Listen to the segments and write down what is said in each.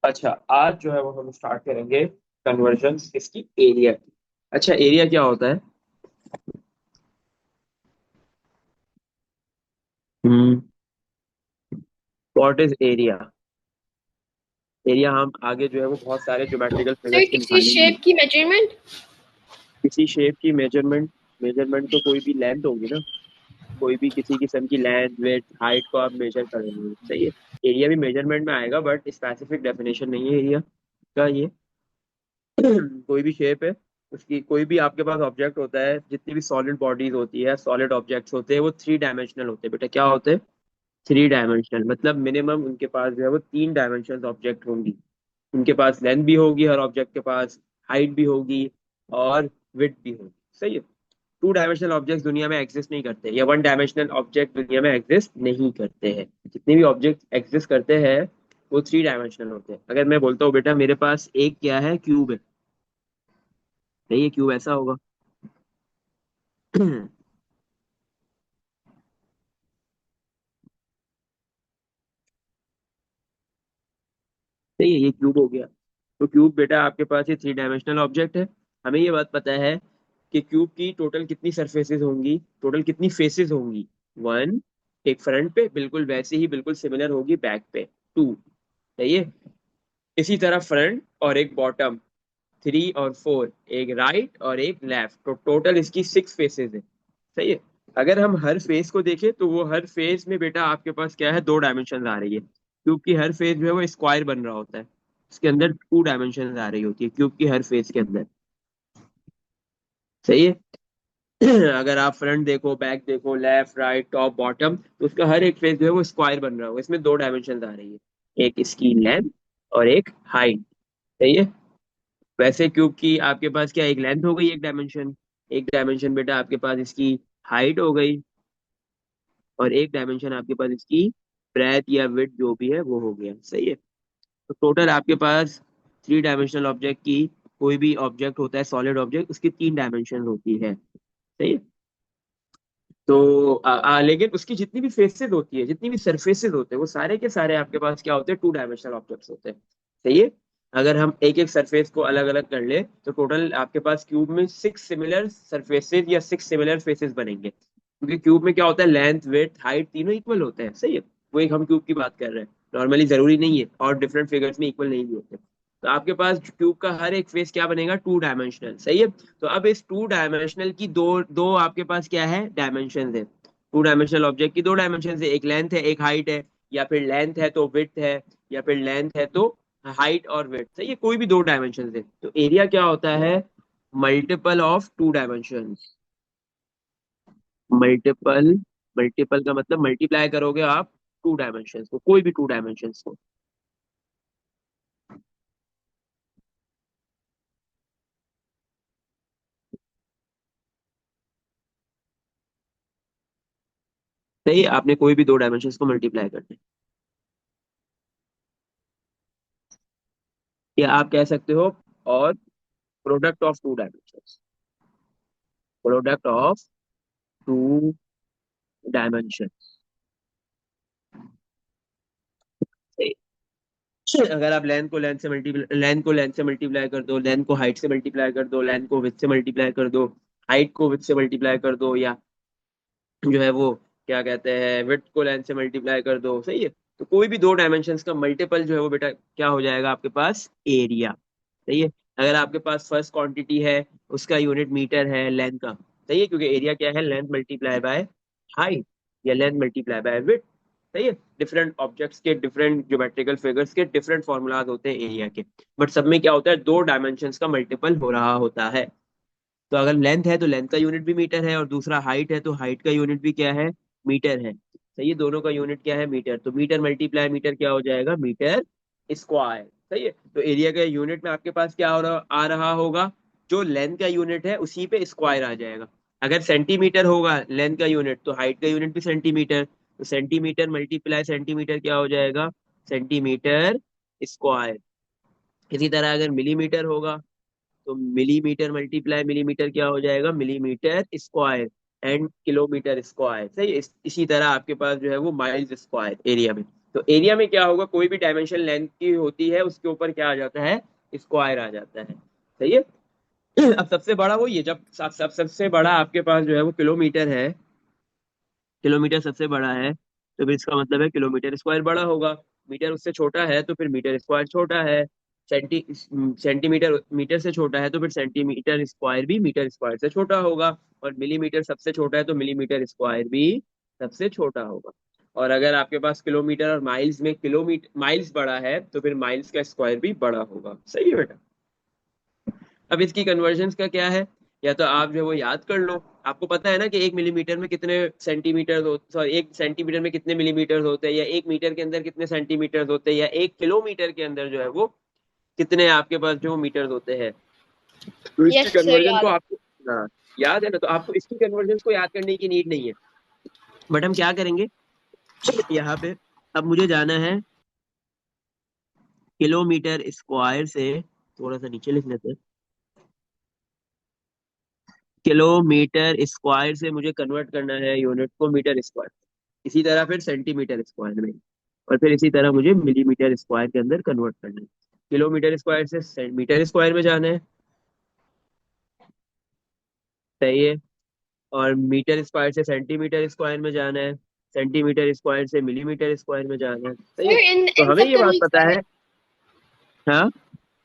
अच्छा, आज जो है वो हम स्टार्ट करेंगे कन्वर्जन इसकी एरिया की। अच्छा, एरिया क्या होता है? हम्म। What is area? एरिया हम आगे जो है वो बहुत सारे ज्योमेट्रिकल सर फिगर्स के किसी निकालेंगे। शेप की मेजरमेंट। किसी शेप की मेजरमेंट? मेजरमेंट तो कोई भी लेंथ होगी ना। कोई भी किसी किस्म की लेंथ विड्थ हाइट को आप मेजर करेंगे, सही है। एरिया भी मेजरमेंट में आएगा बट स्पेसिफिक डेफिनेशन नहीं है एरिया का ये। कोई भी शेप है, उसकी कोई भी आपके पास ऑब्जेक्ट होता है, जितनी भी सॉलिड बॉडीज होती है, सॉलिड ऑब्जेक्ट्स होते हैं, वो थ्री डायमेंशनल होते हैं बेटा। क्या होते हैं? थ्री डायमेंशनल मतलब मिनिमम उनके पास जो है वो तीन डायमेंशनल ऑब्जेक्ट होंगी। उनके पास लेंथ भी होगी, हर ऑब्जेक्ट के पास हाइट भी होगी और विड्थ भी होगी, सही है। टू डायमेंशनल ऑब्जेक्ट दुनिया में एग्जिस्ट नहीं करते, या वन डायमेंशनल ऑब्जेक्ट दुनिया में एग्जिस्ट नहीं करते हैं। जितने भी ऑब्जेक्ट एग्जिस्ट करते हैं वो थ्री डायमेंशनल होते हैं। अगर मैं बोलता हूँ बेटा मेरे पास एक क्या है, क्यूब है, नहीं ये क्यूब ऐसा होगा। सही है, ये क्यूब हो गया। तो क्यूब बेटा आपके पास ये थ्री डायमेंशनल ऑब्जेक्ट है। हमें ये बात पता है कि क्यूब की टोटल कितनी सरफेसेस होंगी, टोटल कितनी फेसेस होंगी। वन, एक फ्रंट पे बिल्कुल वैसे ही बिल्कुल सिमिलर होगी बैक पे, टू, सही है। इसी तरह फ्रंट और एक बॉटम, थ्री और फोर, एक राइट और एक लेफ्ट, तो टोटल इसकी सिक्स फेसेस है, सही है। अगर हम हर फेस को देखें तो वो हर फेस में बेटा आपके पास क्या है, दो डायमेंशन आ रही है, क्योंकि हर फेस जो है वो स्क्वायर बन रहा होता है। इसके अंदर टू डायमेंशन आ रही होती है क्यूब की हर फेस के अंदर, सही है। अगर आप फ्रंट देखो, बैक देखो, लेफ्ट राइट टॉप बॉटम, तो उसका हर एक फेस जो है वो स्क्वायर बन रहा होगा, इसमें दो डायमेंशन आ रही है, एक इसकी लेंथ और एक हाइट, सही है। वैसे क्यूब की आपके पास क्या, एक लेंथ हो गई, एक डायमेंशन, एक डायमेंशन बेटा आपके पास इसकी हाइट हो गई, और एक डायमेंशन आपके पास इसकी ब्रेथ या विड्थ जो भी है वो हो गया, सही है। तो टोटल आपके पास थ्री डायमेंशनल ऑब्जेक्ट की, कोई भी ऑब्जेक्ट होता है सॉलिड ऑब्जेक्ट, उसकी तीन डायमेंशन होती है, सही है। तो लेकिन उसकी जितनी भी फेसेस होती है, जितनी भी सरफेसेस होते हैं, वो सारे के सारे आपके पास क्या होते हैं, टू डायमेंशनल ऑब्जेक्ट्स होते हैं, सही है। अगर हम एक एक सरफेस को अलग अलग कर ले तो टोटल आपके पास क्यूब में सिक्स सिमिलर सरफेसेस या सिक्स सिमिलर फेसेस बनेंगे, क्योंकि क्यूब में क्या होता है, लेंथ विड्थ हाइट तीनों इक्वल होते हैं, सही है। वो एक हम क्यूब की बात कर रहे हैं, नॉर्मली जरूरी नहीं है, और डिफरेंट फिगर्स में इक्वल नहीं भी होते। तो आपके पास क्यूब का हर एक फेस क्या बनेगा, टू डायमेंशनल, सही है। तो अब इस टू डायमेंशनल की दो दो आपके पास क्या है, डायमेंशन है। टू डायमेंशनल ऑब्जेक्ट की दो डायमेंशन है, एक लेंथ है एक हाइट है, या फिर लेंथ है तो विड्थ है, या फिर लेंथ है तो हाइट और विड्थ, सही है। कोई भी दो डायमेंशन है तो एरिया क्या होता है, multiple of two dimension. Multiple, multiple का मतलब मल्टीप्लाई करोगे आप टू डायमेंशन को, कोई भी टू डायमेंशन को। सही है, आपने कोई भी दो डायमेंशन को मल्टीप्लाई करना है, या आप कह सकते हो और product of two dimension, product of two dimension. अगर आप लेंथ से मल्टीप्लाई कर दो, लेंथ को हाइट से मल्टीप्लाई कर दो, लेंथ को विड्थ से मल्टीप्लाई कर दो, हाइट को विड्थ से मल्टीप्लाई कर दो, या जो है वो क्या कहते हैं, विड्थ को लेंथ से मल्टीप्लाई कर दो, सही है। तो कोई भी दो डायमेंशंस का मल्टीपल जो है वो बेटा क्या हो जाएगा आपके पास, एरिया, सही है। अगर आपके पास फर्स्ट क्वांटिटी है, उसका यूनिट मीटर है लेंथ का, सही है, क्योंकि एरिया क्या है, लेंथ मल्टीप्लाई बाय हाइट, या लेंथ मल्टीप्लाई बाय विड्थ, सही है। डिफरेंट ऑब्जेक्ट्स के डिफरेंट ज्योमेट्रिकल फिगर्स के डिफरेंट फॉर्मूलाज होते हैं एरिया के, बट सब में क्या होता है, दो डायमेंशंस का मल्टीपल हो रहा होता है। तो अगर लेंथ है तो लेंथ का यूनिट भी मीटर है, और दूसरा हाइट है तो हाइट का यूनिट भी क्या है, मीटर है, सही है। दोनों का यूनिट क्या है, मीटर, तो मीटर मल्टीप्लाई मीटर क्या हो जाएगा, मीटर स्क्वायर, सही है। तो एरिया का यूनिट में आपके पास क्या आ रहा होगा, जो लेंथ का यूनिट है उसी पे स्क्वायर आ जाएगा। अगर सेंटीमीटर होगा लेंथ का यूनिट तो हाइट का यूनिट भी सेंटीमीटर, तो सेंटीमीटर मल्टीप्लाई सेंटीमीटर क्या हो जाएगा, सेंटीमीटर स्क्वायर। इसी तरह अगर मिलीमीटर होगा तो मिलीमीटर मल्टीप्लाई मिलीमीटर क्या हो जाएगा, millimetre square, and kilometre square, सही है। इसी तरह आपके पास जो है वो माइल्स स्क्वायर एरिया में। तो एरिया में क्या होगा, कोई भी डायमेंशन लेंथ की होती है उसके ऊपर क्या आ जाता है, स्क्वायर आ जाता है। सही है। अब सबसे बड़ा वो ये, जब सबसे बड़ा आपके पास जो है वो किलोमीटर है, किलोमीटर सबसे बड़ा है, तो फिर इसका मतलब है किलोमीटर स्क्वायर बड़ा होगा। मीटर उससे छोटा है तो फिर मीटर स्क्वायर छोटा है। सेंटीमीटर मीटर से छोटा है तो फिर सेंटीमीटर स्क्वायर भी मीटर स्क्वायर से छोटा होगा। और मिलीमीटर सबसे छोटा है तो मिलीमीटर स्क्वायर भी सबसे छोटा होगा। और अगर आपके पास किलोमीटर और माइल्स में किलोमीटर माइल्स बड़ा है तो फिर माइल्स का स्क्वायर भी बड़ा होगा। सही है बेटा। अब इसकी कन्वर्जन्स का क्या है, या तो आप जो है वो याद कर लो। आपको पता है ना कि एक मिलीमीटर में कितने सेंटीमीटर होते, सॉरी एक सेंटीमीटर में कितने मिलीमीटर होते हैं, या एक मीटर के अंदर कितने सेंटीमीटर होते हैं, या एक किलोमीटर के अंदर जो है वो कितने आपके पास जो मीटर होते हैं। तो इसकी यस सर, कन्वर्जन को याद है। आपको, हाँ, याद है ना, तो आपको इसकी कन्वर्जन को याद करने की नीड नहीं है। बट हम क्या करेंगे यहाँ पे, अब मुझे जाना है किलोमीटर स्क्वायर से, थोड़ा सा नीचे लिख लेते हैं, किलोमीटर स्क्वायर से मुझे कन्वर्ट करना है यूनिट को मीटर स्क्वायर। इसी तरह फिर सेंटीमीटर स्क्वायर में, और फिर इसी तरह मुझे मिलीमीटर स्क्वायर के अंदर कन्वर्ट करना है। किलोमीटर स्क्वायर से मीटर स्क्वायर में जाना है। सही है। और मीटर स्क्वायर से सेंटीमीटर स्क्वायर में जाना है। सेंटीमीटर स्क्वायर से मिलीमीटर स्क्वायर में जाना है। सही है। सर इन तो इन हमें सब ये का बात रूल पता सेम है। है। हाँ।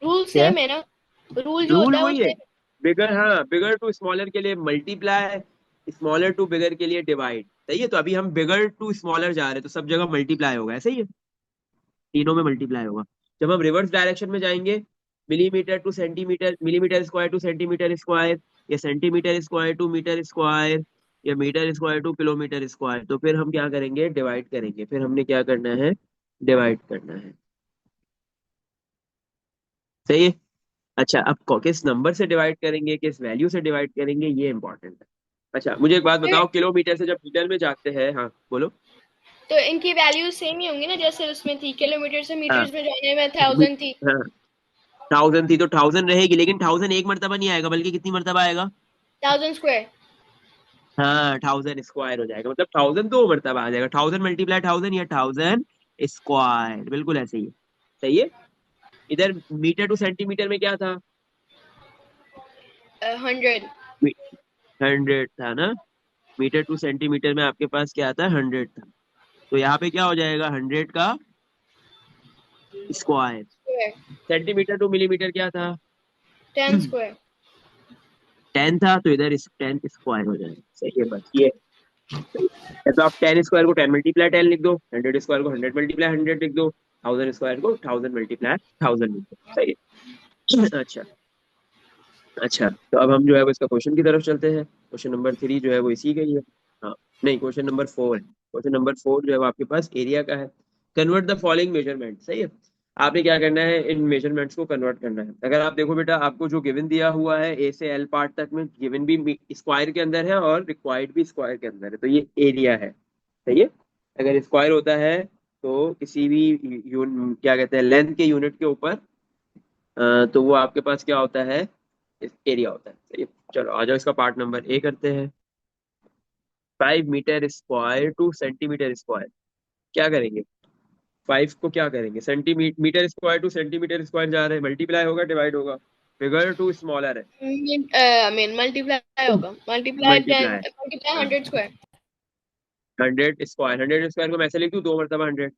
रूल क्या सेम है ना? रूल जो रूल होता है वो वही है, सेम बिगर, हाँ, बिगर टू स्मॉलर के लिए मल्टीप्लाई, स्मॉलर टू बिगर के लिए डिवाइड। सही है। तो अभी हम बिगर टू स्मॉलर जा रहे हैं तो सब जगह मल्टीप्लाई होगा, ऐसे ही है, तीनों में मल्टीप्लाई होगा। जब हम रिवर्स डायरेक्शन में जाएंगे, millimetre to centimetre, millimetre square to centimetre square, या centimetre square to metre square, या metre square to kilometre square, तो फिर हम क्या करेंगे, डिवाइड करेंगे। फिर हमने क्या करना है, डिवाइड करना है। सही है। अच्छा, अब किस नंबर से डिवाइड करेंगे, किस वैल्यू से डिवाइड करेंगे, ये इंपॉर्टेंट है। अच्छा, मुझे एक बात है। बताओ, किलोमीटर से जब मीटर में जाते हैं, हाँ बोलो। तो इनकी वैल्यूज सेम ही होंगी ना, जैसे उसमें थी किलोमीटर से हाँ, मीटर्स में जाने में 1000 थी। हाँ, 1000 थी तो 1000 रहेगी, लेकिन 1000 एक मरतबा नहीं आएगा, बल्कि कितनी मरतबा आएगा। 1000 स्क्वायर। हाँ, 1000 स्क्वायर हो जाएगा, मतलब 1000 दो मरतबा आ जाएगा, 1000 मल्टीप्लाई 1000 या 1000 स्क्वायर, बिल्कुल ऐसे ही है। सही है। इधर मीटर टू सेंटीमीटर में क्या था, 100। 100 था ना। मीटर टू सेंटीमीटर में आपके पास क्या था, 100 था। तो यहाँ पे क्या हो जाएगा, 100 का square. Square. Centimetre two millimetre क्या था, 10 स्क्वायर। 10 था, तो इधर इस 10 स्क्वायर हो जाएगा। सही है, बस ये है। तो आप 10 स्क्वायर को 10 मल्टीप्लाई 10 लिख दो, 100 स्क्वायर को 100 मल्टीप्लाई 100 लिख दो, 1000 स्क्वायर को 1000 मल्टीप्लाई 1000 लिख दो। सही है। अच्छा। अच्छा, तो अब हम जो है वो इसका क्वेश्चन की तरफ चलते हैं। क्वेश्चन नंबर 3 जो है वो इसी का ही है। हाँ, नहीं, क्वेश्चन नंबर 4 है। क्वेश्चन नंबर 4 जो है वो आपके पास एरिया का है। Convert the following measurement. सही है। आपने क्या करना है, इन मेजरमेंट्स को कन्वर्ट करना है। अगर आप देखो बेटा, आपको जो गिवन दिया हुआ है ए से एल पार्ट तक में, गिवन भी स्क्वायर के अंदर है और रिक्वायर्ड भी स्क्वायर के अंदर है, तो ये एरिया है। सही है। अगर स्क्वायर होता है तो किसी भी क्या कहते हैं, लेंथ के यूनिट के ऊपर, तो वो आपके पास क्या होता है, एरिया होता है। सही है। चलो आ जाओ, इसका पार्ट नंबर ए करते हैं। 5 metre square to centimetre square, क्या करेंगे, 5 को क्या करेंगे, centimetre square to centimetre square जा रहे हैं, मल्टीप्लाई होगा डिवाइड होगा, बिगर टू स्मॉलर है, आई मीन मल्टीप्लाई होगा, multiply 10, multiply. Multiply 100 square. 100 square मैं ऐसे लिख दूं, दो मरतबा 100।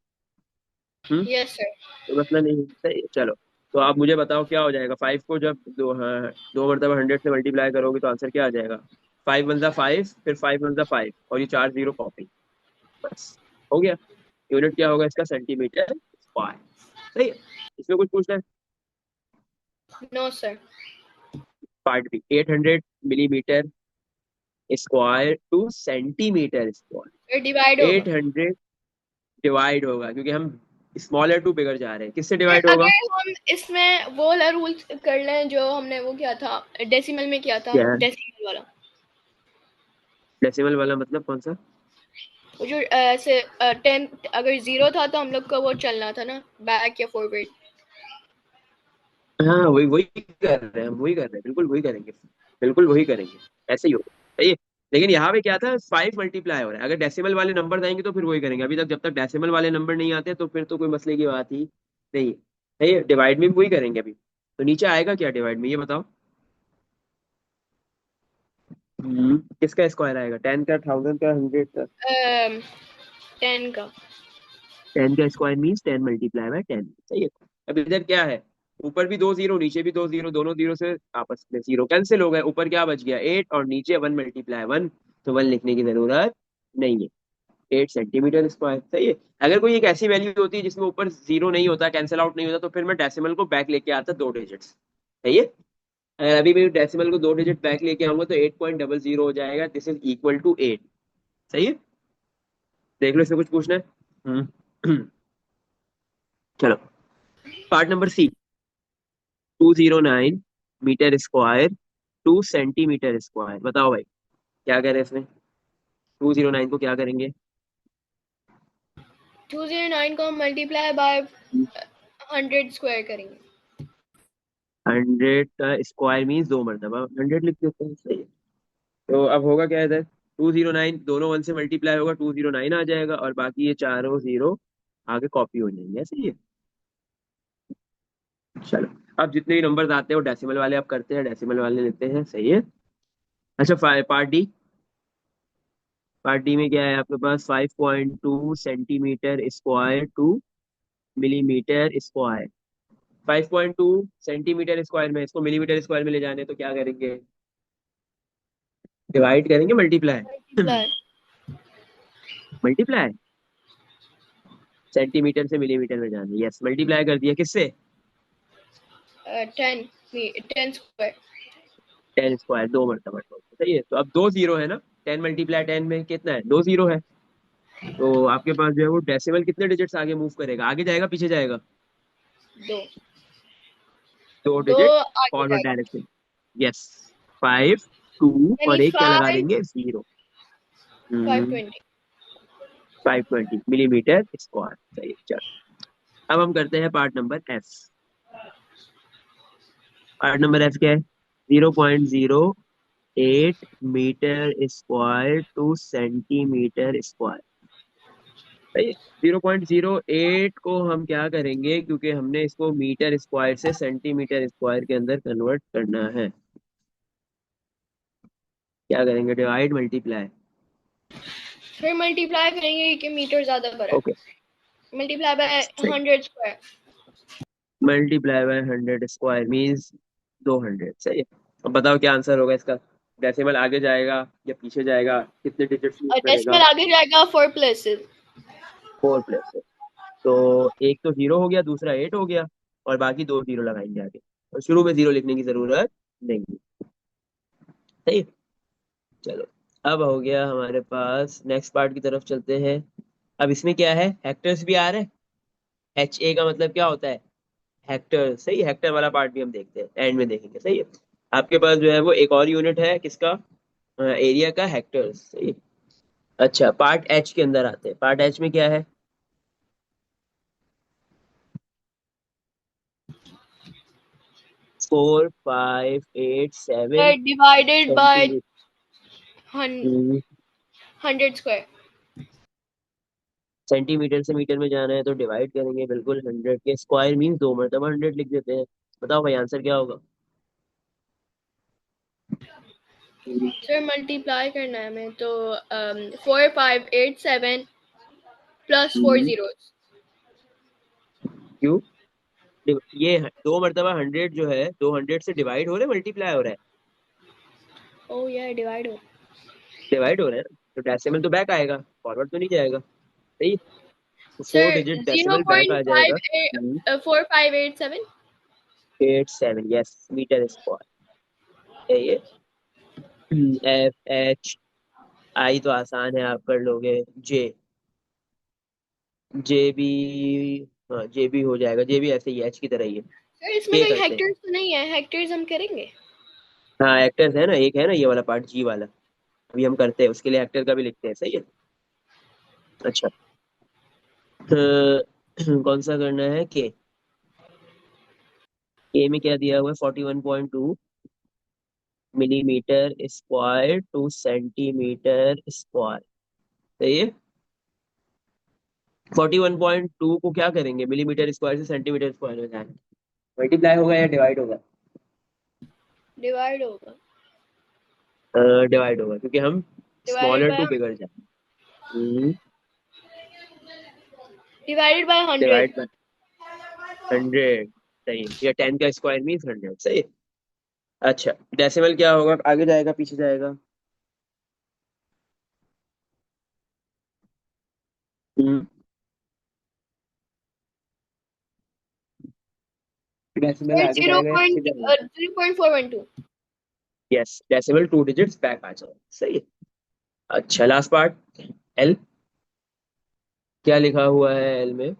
Yes sir. कोई मसला नहीं है। सही है, चलो। तो आप मुझे बताओ क्या हो जाएगा, 5 को जब दो, हाँ, दो मरतबा 100 से मल्टीप्लाई करोगे तो आंसर क्या आ जाएगा, 5 × 1 = 5, फिर 5 × 5, और ये 4 जीरो कॉपी, बस हो गया। यूनिट क्या होगा इसका, सेंटीमीटर स्क्वायर। सही है। इसमें कुछ पूछना है, no sir. Part B, 800 millimetre square to centimetre फिर स्क्वायर, डिवाइड होगा। 800 डिवाइड होगा, क्योंकि हम स्मॉलर टू बिगर जा रहे हैं, किससे सर डिवाइड होगा, अगर हम इसमें वो वाला रूल कर लें जो हमने वो किया था, डेसिमल में किया था, क्या है, डेसिमल वाला। डेसिमल वाला मतलब कौन सा। वो जो ऐसे 10 अगर 0 था तो हम लोग को वो चलना था ना, बैक या फॉरवर्ड। हाँ, वही वही कर रहे हैं, हम वही कर रहे हैं, बिल्कुल वही करेंगे, बिल्कुल वही करेंगे, ऐसे ही होगा। सही है। लेकिन यहाँ पे क्या था, 5 मल्टीप्लाई हो रहा है। अगर डेसिमल वाले नंबर आएंगे तो फिर वही करेंगे। अभी तक जब तक डेसिमल वाले नंबर नहीं आते तो फिर तो कोई मसले की बात ही नहीं है। ये डिवाइड में भी वही करेंगे अभी। तो नीचे आएगा क्या डिवाइड में, ये बताओ। किसका स्क्वायर आएगा, 10 का, 1000 का, 100 का? 10 का। 10 का स्क्वायर मीन्स 10 × 10। सही है। अब इधर क्या है, ऊपर भी दो जीरो नीचे भी दो जीरो, दोनों जीरो से आपस में जीरो कैंसिल हो गए। ऊपर क्या बच गया, 8, और नीचे 1 × 1, तो 1 लिखने की जरूरत नहीं है। 8 सेंटीमीटर स्क्वायर। सही है। अगर कोई एक ऐसी वैल्यू होती है जिसमें ऊपर जीरो नहीं होता, कैंसिल आउट नहीं होता, तो फिर मैं डेसिमल को बैक लेके आता 2 डिजिट्स। सही है। अगर अभी मैं डेसिमल को 2 डिजिट बैक लेके आऊंगा तो 8.00 हो जाएगा। This is equal to 8। सही है। देख लो, इसमें कुछ पूछना है? हम्म। चलो, part number C. 209 metre square 2 centimetre square. बताओ भाई, क्या करें इसमें? 209 को क्या करेंगे? 209 को मल्टीप्लाई बाय 100 स्क्वायर करेंगे। 100 का स्क्वायर मीन्स 2 मरतबा 100 लिख देते हैं। सही है। तो अब होगा क्या इधर, 209 दोनों 1 से मल्टीप्लाई होगा, 209 आ जाएगा, और बाकी ये चारों जीरो आगे कॉपी हो जाएंगे। सही है। चलो, अब जितने भी नंबर्स आते हैं वो डेसिमल वाले अब करते हैं, डेसिमल वाले लेते हैं। सही है। अच्छा, पार्ट डी। पार्ट डी में क्या है आपके पास, 5.2 centimetre square to millimetre square. 5.2 centimetre square में इसको मिलीमीटर स्क्वायर में ले जाने, तो क्या करेंगे, डिवाइड करेंगे, मल्टीप्लाई? मल्टीप्लाई। मल्टीप्लाई। सेंटीमीटर से मिलीमीटर में जाने, यस, मल्टीप्लाई कर दिया किससे? 10, 10 स्क्वायर। 10 स्क्वायर, 2 मरतबा तो सही है। तो अब दो जीरो है ना, 10 × 10 में कितना है, 2 जीरो है। तो आपके पास जो है वो डेसिमल कितने डिजिट्स आगे मूव करेगा, आगे जाएगा पीछे जाएगा? दो। 2 2 डिजिट आगे फॉरवर्ड जाएगा। डायरेक्शन। यस। 5, 2, यानी और एक क्या लगा 5, देंगे, जीरो। 520। 520 millimetre square. सही है। चलो, अब हम करते हैं part number F. Part number F क्या है, 0.08 metre square to centimetre square. सही है। 0.08 को हम क्या करेंगे, क्योंकि हमने इसको मीटर स्क्वायर से सेंटीमीटर स्क्वायर के अंदर कन्वर्ट करना है। क्या करेंगे, डिवाइड मल्टीप्लाई। फिर मल्टीप्लाई करेंगे कि मीटर ज्यादा बड़ा है। ओके। मल्टीप्लाई बाय सही। 100 square. Multiply by 100 square means 200। सही है। अब बताओ क्या आंसर होगा इसका, डेसिमल आगे जाएगा या पीछे जाएगा, कितने डिजिट्स मूव और करेगा? डेसिमल आगे जाएगा 4 प्लेसेस। 4 प्लस। तो एक तो जीरो हो गया, दूसरा 8 हो गया, और बाकी दो जीरो लगाएंगे आगे, और शुरू में जीरो लिखने की जरूरत नहीं है। सही है। चलो, अब हो गया हमारे पास, नेक्स्ट पार्ट की तरफ चलते हैं। अब इसमें क्या है, हेक्टर्स भी आ रहे हैं। HA का मतलब क्या होता है, हेक्टर। सही, हेक्टर वाला पार्ट भी हम देखते हैं, एंड में देखेंगे। सही है। आपके पास जो है वो एक और यूनिट है किसका, एरिया का, हेक्टर। सही है। अच्छा, पार्ट एच के अंदर आते हैं। पार्ट एच में क्या है, 4, 5, 8, 7 divided by centimetre. 100 square. Centimetre से मीटर में जाना है तो डिवाइड करेंगे, बिल्कुल। 100 के स्क्वायर मीन 2 मरतबा 100 लिख देते हैं। बताओ भाई, आंसर क्या होगा? सर मल्टीप्लाई करना है हमें तो 4587 प्लस 4 हम्म, जीरोस। क्यों? ये 2 मरतबा 100 जो है, 200 से डिवाइड हो रहा है, मल्टीप्लाई हो रहा है? ओ ये डिवाइड हो। डिवाइड हो रहा है ना, तो डेसिमल तो बैक आएगा, फॉरवर्ड तो नहीं जाएगा। सही है। तो four sir digit zero decimal back point आ जाएगा। फाइव 4587। 8, 7, yes, metre square. यही है। FH। आई तो आसान है, आप कर लोगे। जे, जे भी, हाँ जे भी हो जाएगा, जे भी ऐसे ही एच की तरह ही है। सर इसमें के कोई करते हैं। हेक्टर्स तो नहीं है, हेक्टर्स हम करेंगे। हाँ, एक्टर्स है ना, एक है ना ये वाला पार्ट, जी वाला, अभी हम करते हैं, उसके लिए एक्टर का भी लिखते हैं। सही है। अच्छा, तो कौन सा करना है, के में क्या दिया हुआ है, 41.2 millimetre square to centimetre square. सही है। 41.2 को क्या करेंगे, मिलीमीटर स्क्वायर से सेंटीमीटर स्क्वायर में जाएंगे, मल्टीप्लाई होगा या डिवाइड होगा? डिवाइड होगा। डिवाइड होगा, क्योंकि हम डिवाइडेड स्मॉलर बाय टू बिगर जाए। Divided by 100। Divide by 100। सही है, या 10 का स्क्वायर मीन्स 100। सही है। अच्छा, डेसिमल क्या होगा, आगे जाएगा पीछे जाएगा? डेसिमल सर आगे जीरो जाएगा या पीछे पॉइंट जाएगा? 0.412। यस, डेसिमल 2 डिजिट्स बैक आ जाएगा। सही है। अच्छा, लास्ट पार्ट, एल। क्या लिखा हुआ है एल में?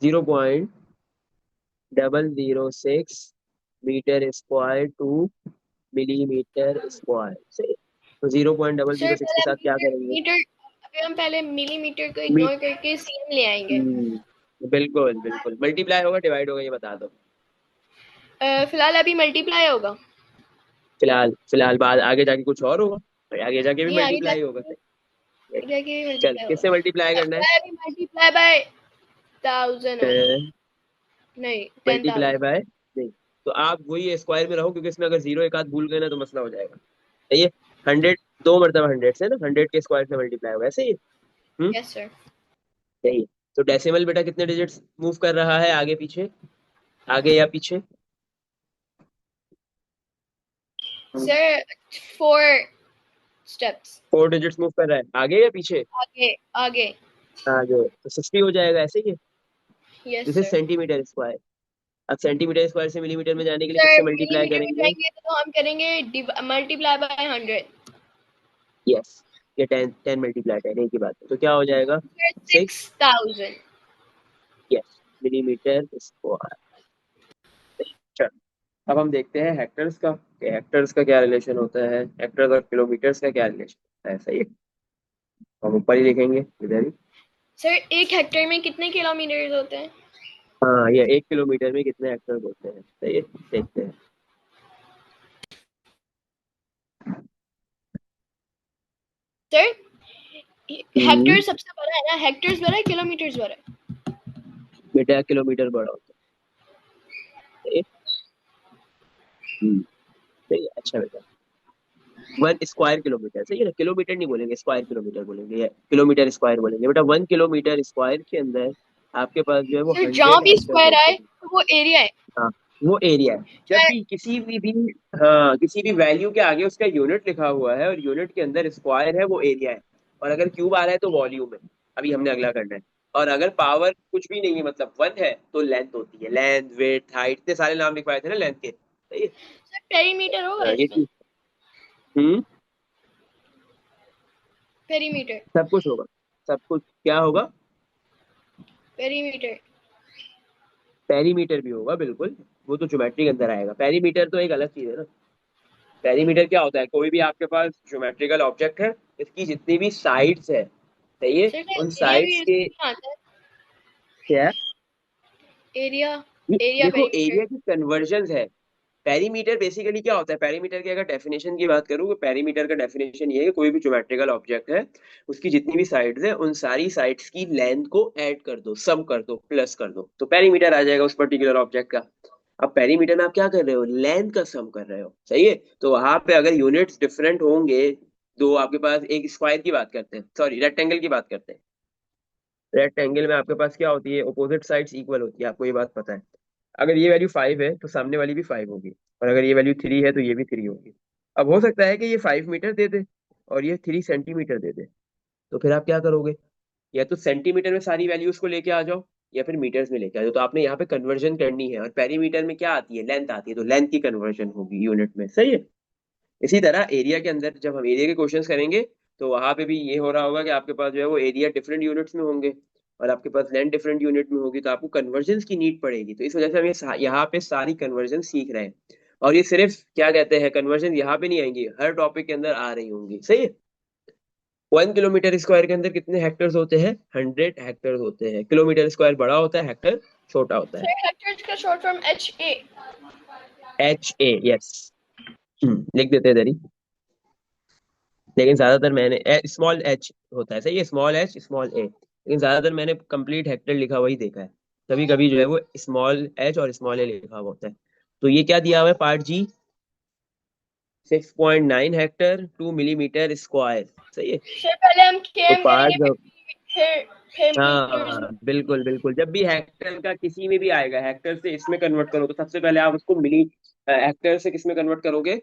0.006 metre square to millimetre square. सही है। तो zero point double sir zero six के पहले साथ क्या मीटर करेंगे? मीटर अभी हम पहले मिलीमीटर को मी- इग्नोर करके सीएम ले आएंगे। बिल्कुल बिल्कुल, मल्टीप्लाई होगा डिवाइड होगा ये बता दो। फिलहाल अभी मल्टीप्लाई होगा। फिलहाल फिलहाल बाद आगे जाके कुछ और होगा, और आगे जाके भी नहीं आगे मल्टीप्लाई होगा। जाके आगे जाके भी चल, मल्टीप्लाई किससे मल्टीप्लाई होगा। करना है? पहले अभी मल्टीप्लाई बाय 1000 होगा। नहीं मल्टीप्लाई 10,000। बाय, नहीं, तो आप वही स्क्वायर में रहो, क्योंकि इसमें अगर जीरो एक आध भूल गए ना तो मसला हो जाएगा। सही है। 100 दो मरतबा 100 से ना, 100 के स्क्वायर से मल्टीप्लाई होगा, ऐसे ही। हम्म। Yes sir. सही है। तो डेसिमल बेटा कितने डिजिट्स मूव कर रहा है, आगे पीछे, आगे या पीछे? सर 4 स्टेप्स 4 डिजिट्स मूव कर रहा है, आगे या पीछे? आगे आगे। आगे, तो 60 हो जाएगा, ऐसे ही है। Yes this is sir. Centimetre square. अब सेंटीमीटर स्क्वायर से मिलीमीटर में जाने के लिए सर किससे मल्टीप्लाई मिलीमीटर में करेंगे? जाएंगे तो हम करेंगे मल्टीप्लाई बाय 100। यस, ये 10 मल्टीप्लाई 10 एक ही बात है, तो क्या हो जाएगा? सर 6। 6000। Yes, millimetre square. चलो, अब हम देखते हैं हेक्टर्स का, कि हेक्टर्स का क्या रिलेशन होता है, हेक्टर्स और किलोमीटर्स का क्या रिलेशन होता है। सही है। हम ऊपर ही लिखेंगे इधर ही। सर 1 हेक्टेयर में कितने किलोमीटर होते हैं? हाँ, ये 1 किलोमीटर में कितने हेक्टर होते हैं। सही है, देखते हैं। सर हम्म, हेक्टर सबसे बड़ा है ना, हेक्टर्स बड़ा है किलोमीटर्स बड़ा है? बेटा किलोमीटर बड़ा होता है। सही है। सही है, अच्छा बेटा। 1 स्क्वायर किलोमीटर, सही है ना, किलोमीटर नहीं बोलेंगे, स्क्वायर किलोमीटर बोलेंगे, या किलोमीटर स्क्वायर बोलेंगे बेटा। 1 किलोमीटर स्क्वायर के अंदर आपके पास जो है वो सर जहाँ 100 भी हेक्टर स्क्वायर होते आए हैं। तो वो एरिया है। हाँ, वो एरिया है। जब चाहे भी किसी भी हाँ, किसी भी वैल्यू के आगे उसका यूनिट लिखा हुआ है और यूनिट के अंदर स्क्वायर है, वो एरिया है। और अगर क्यूब आ रहा है तो वॉल्यूम है। अभी हमने अगला करना है। और अगर पावर कुछ भी नहीं है, मतलब 1 है, तो लेंथ होती है, लेंथ वेट हाइट, इतने सारे नाम लिखवाए थे ना लेंथ के। सही है। सर पेरीमीटर होगा ये इसमें। चीज। हम्म। पेरीमीटर। सब कुछ होगा। सब कुछ क्या होगा? पेरीमीटर। पेरीमीटर भी होगा, बिल्कुल। वो तो ज्योमेट्री के अंदर आएगा, पेरीमीटर तो एक अलग चीज है ना। पेरीमीटर क्या होता है, कोई भी आपके पास ज्योमेट्रिकल ऑब्जेक्ट है, इसकी जितनी भी साइड्स है, सही है, सर क्या उन एरिया भी साइड्स के। इसमें नहीं आता है? क्या? एरिया। ये एरिया देखो, पेरीमीटर। एरिया की कन्वर्जन है। पेरीमीटर बेसिकली क्या होता है, पेरीमीटर की अगर डेफिनेशन की बात करूँ, तो पेरीमीटर का डेफिनेशन ये है कि कोई भी ज्योमेट्रिकल ऑब्जेक्ट है, उसकी जितनी भी साइड्स है, उन सारी साइड्स की लेंथ को ऐड कर दो, सम कर दो, प्लस कर दो, तो पेरीमीटर आ जाएगा उस पर्टिकुलर ऑब्जेक्ट का। अब पेरीमीटर में आप क्या कर रहे हो, लेंथ का सम कर रहे हो। सही है। तो वहां पे अगर यूनिट्स डिफरेंट होंगे, तो आपके पास एक स्क्वायर की बात करते हैं, सॉरी रेक्टेंगल की बात करते हैं। रेक्टेंगल में आपके पास क्या होती है, अपोजिट साइड्स इक्वल होती है, आपको ये बात पता है। अगर ये वैल्यू 5 है तो सामने वाली भी 5 होगी, और अगर ये वैल्यू 3 है तो ये भी 3 होगी। अब हो सकता है कि ये 5 मीटर दे दे और ये 3 सेंटीमीटर दे दे, तो फिर आप क्या करोगे? या तो सेंटीमीटर में सारी वैल्यूज को लेके आ जाओ, या फिर मीटर्स में लेके आ जाओ। तो आपने यहाँ पे कन्वर्जन करनी है, और पेरीमीटर में क्या आती है, लेंथ आती है, तो लेंथ की कन्वर्जन होगी यूनिट में। सही है। इसी तरह एरिया के अंदर जब हम एरिया के क्वेश्चंस करेंगे, तो वहां पे भी ये हो रहा होगा कि आपके पास जो है वो एरिया डिफरेंट यूनिट्स में होंगे, और आपके पास लेंथ डिफरेंट यूनिट में होगी, तो आपको कन्वर्जन्स की नीड पड़ेगी। तो इस वजह से हम यहाँ पे सारी कन्वर्जन सीख रहे हैं। और ये सिर्फ क्या कहते हैं, कन्वर्जन यहाँ पे नहीं आएंगी, हर टॉपिक के अंदर आ रही होंगी। सही है। 1 किलोमीटर स्क्वायर के अंदर कितने हेक्टर्स होते हैं, 100 हेक्टर्स होते हैं। किलोमीटर स्क्वायर बड़ा होता है, हेक्टर छोटा होता है। सर हेक्टर्स का short form HA। HA, yes. लिख देते हैं इधर ही। लेकिन ज्यादातर मैंने स्मॉल एच होता है, सही है, स्मॉल एच स्मॉल ए, लेकिन ज्यादातर मैंने कंप्लीट हेक्टर लिखा हुआ ही देखा है। कभी कभी जो है वो स्मॉल एच और स्मॉल ए लिखा हुआ होता है। तो ये क्या दिया हुआ है, पार्ट जी 6.9 हेक्टर 2 मिलीमीटर स्क्वायर, सही है। सर पहले हम तो केएम करेंगे, पार्ट, फिर मीटर्स में। हाँ बिल्कुल बिल्कुल, जब भी हेक्टर का किसी में भी आएगा, हेक्टर से इसमें कन्वर्ट करो तो सबसे पहले आप उसको मिली हेक्टर से किस में कन्वर्ट करोगे,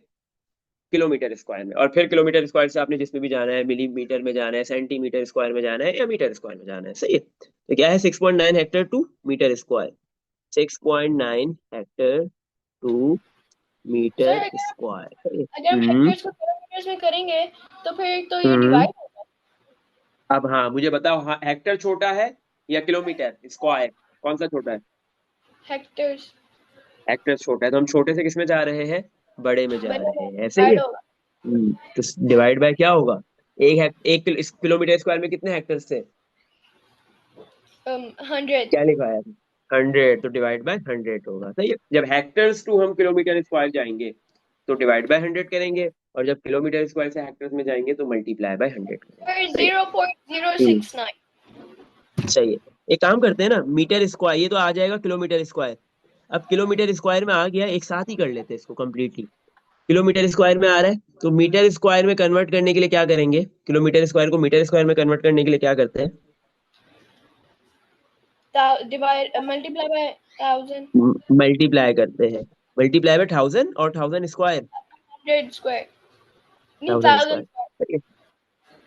किलोमीटर स्क्वायर में, और फिर किलोमीटर स्क्वायर से आपने जिसमें भी जाना है, मिलीमीटर में जाना है, सेंटीमीटर स्क्वायर में जाना है, या मीटर स्क्वायर में जाना है, सही है। तो क्या है, 6.9 hectare 2 metre square, 6.9 hectare 2 metre sir square, सही है। अगर हम हम्म। हेक्टर्स को किलोमीटर्स में करेंगे तो फिर तो ये हम्म। डिवाइड होगा। अब हाँ मुझे बताओ, हाँ, हेक्टर छोटा है या किलोमीटर स्क्वायर, कौन सा छोटा है? हेक्टर्स हेक्टर छोटा है, तो हम छोटे से किस में जा रहे हैं, बड़े में जा बड़े रहे में हैं, ऐसे ही है। डिवाइड होगा। तो डिवाइड बाय क्या होगा, इस किलोमीटर स्क्वायर में कितने हेक्टर थे, 100। क्या लिखा है, 100, तो डिवाइड बाय 100 होगा, सही है। जब हेक्टर्स टू हम किलोमीटर स्क्वायर जाएंगे तो डिवाइड बाय 100 करेंगे, और जब किलोमीटर स्क्वायर से हेक्टर्स में जाएंगे तो मल्टीप्लाई बाय 100 करेंगे, सर सही है। जीरो पॉइंट जीरो हम्म, सिक्स नाइन सही है। एक काम करते हैं ना, मीटर स्क्वायर ये तो आ जाएगा किलोमीटर स्क्वायर। अब किलोमीटर स्क्वायर में आ गया, एक साथ ही कर लेते हैं इसको कंप्लीटली। किलोमीटर स्क्वायर में आ रहा है, तो मीटर स्क्वायर में कन्वर्ट करने के लिए क्या करेंगे, किलोमीटर स्क्वायर को मीटर स्क्वायर में कन्वर्ट करने के लिए क्या करते हैं, डिवाइड मल्टीप्लाई बाय 1000। मल्टीप्लाई करते हैं, मल्टीप्लाई बाय 1000 और 1000 स्क्वायर, 100 स्क्वायर नहीं 1000 1000 स्क्वायर, सही है।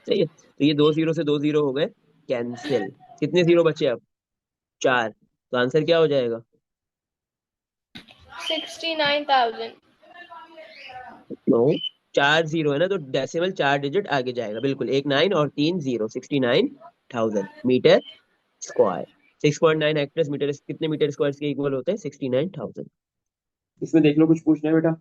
सही है, तो ये दो जीरो से दो जीरो हो गए कैंसिल, कितने जीरो बचे अब, चार, तो आंसर क्या हो जाएगा, 69,000। नो, चार जीरो है ना, तो डेसिमल चार डिजिट आगे जाएगा, बिल्कुल, एक नाइन और तीन zero, 69,000 metre square. 6.9 hectare metre कितने मीटर स्क्वायर के इक्वल होते हैं, 69,000। इसमें देख लो, कुछ पूछना है बेटा,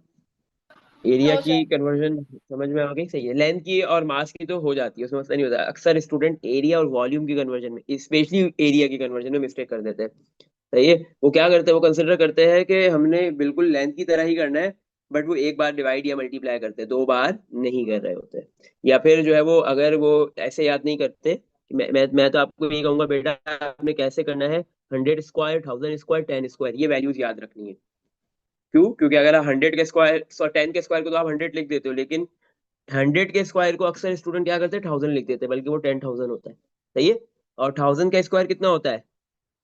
एरिया नो की सर। कन्वर्जन समझ में आ गई, सही है। लेंथ की और मास की तो हो जाती है, उसमें मसला नहीं होता, अक्सर स्टूडेंट एरिया और वॉल्यूम की कन्वर्जन में, स्पेशली एरिया की कन्वर्जन में मिस्टेक कर देते हैं, सही है। वो क्या करते हैं, वो कंसिडर करते हैं कि हमने बिल्कुल लेंथ की तरह ही करना है, बट वो एक बार डिवाइड या मल्टीप्लाई करते हैं, दो बार नहीं कर रहे होते। या फिर जो है वो, अगर वो ऐसे याद नहीं करते, मैं तो आपको यही कहूंगा बेटा, आपने कैसे करना है, 100 स्क्वायर, 1000 स्क्वायर, 10 स्क्वायर, ये वैल्यूज याद रखनी है। क्यों, क्योंकि अगर आप 100 के स्क्वायर 10 के स्क्वायर को तो आप 100 लिख देते हो, लेकिन 100 के स्क्वायर को अक्सर स्टूडेंट क्या करते हैं, 1000 लिख देते हैं, बल्कि वो 10,000 होता है, सही है। और 1000 का स्क्वायर कितना होता है,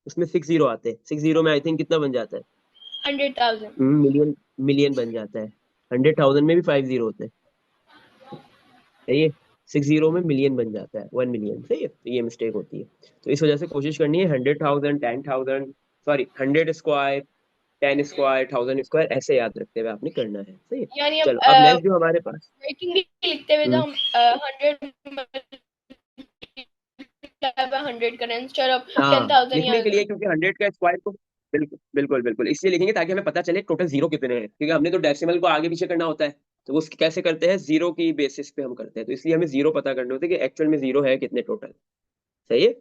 उसमें 6 जीरो आते हैं, 6 जीरो में आई थिंक कितना बन जाता है, 100,000। मिलियन, मिलियन बन जाता है। 100,000 में भी 5 जीरो होते हैं, सही है। 6 जीरो में मिलियन बन जाता है, 1 मिलियन, सही है, तो ये मिस्टेक होती है। तो इस वजह से कोशिश करनी है 100,000, 10,000, सॉरी 100 स्क्वायर, 10 स्क्वायर, 1000 स्क्वायर, ऐसे याद रखते हुए आपने करना है, सही है। यानी हम चलो अब नेक्स्ट जो हमारे पास, वर्किंग भी लिखते हुए तो हम्म, हम 100 करें इंस्टेड ऑफ हाँ 10,000 या लिखने के लिए, क्योंकि 100 का स्क्वायर को, बिल्कुल बिल्कुल बिल्कुल इसलिए लिखेंगे ताकि हमें पता चले टोटल जीरो कितने हैं, क्योंकि हमने तो डेसिमल को आगे पीछे करना होता है। तो वो कैसे करते हैं, जीरो की बेसिस पे हम करते हैं, तो इसलिए हमें जीरो पता करने होते हैं कि एक्चुअल में जीरो है कितने टोटल, सही है।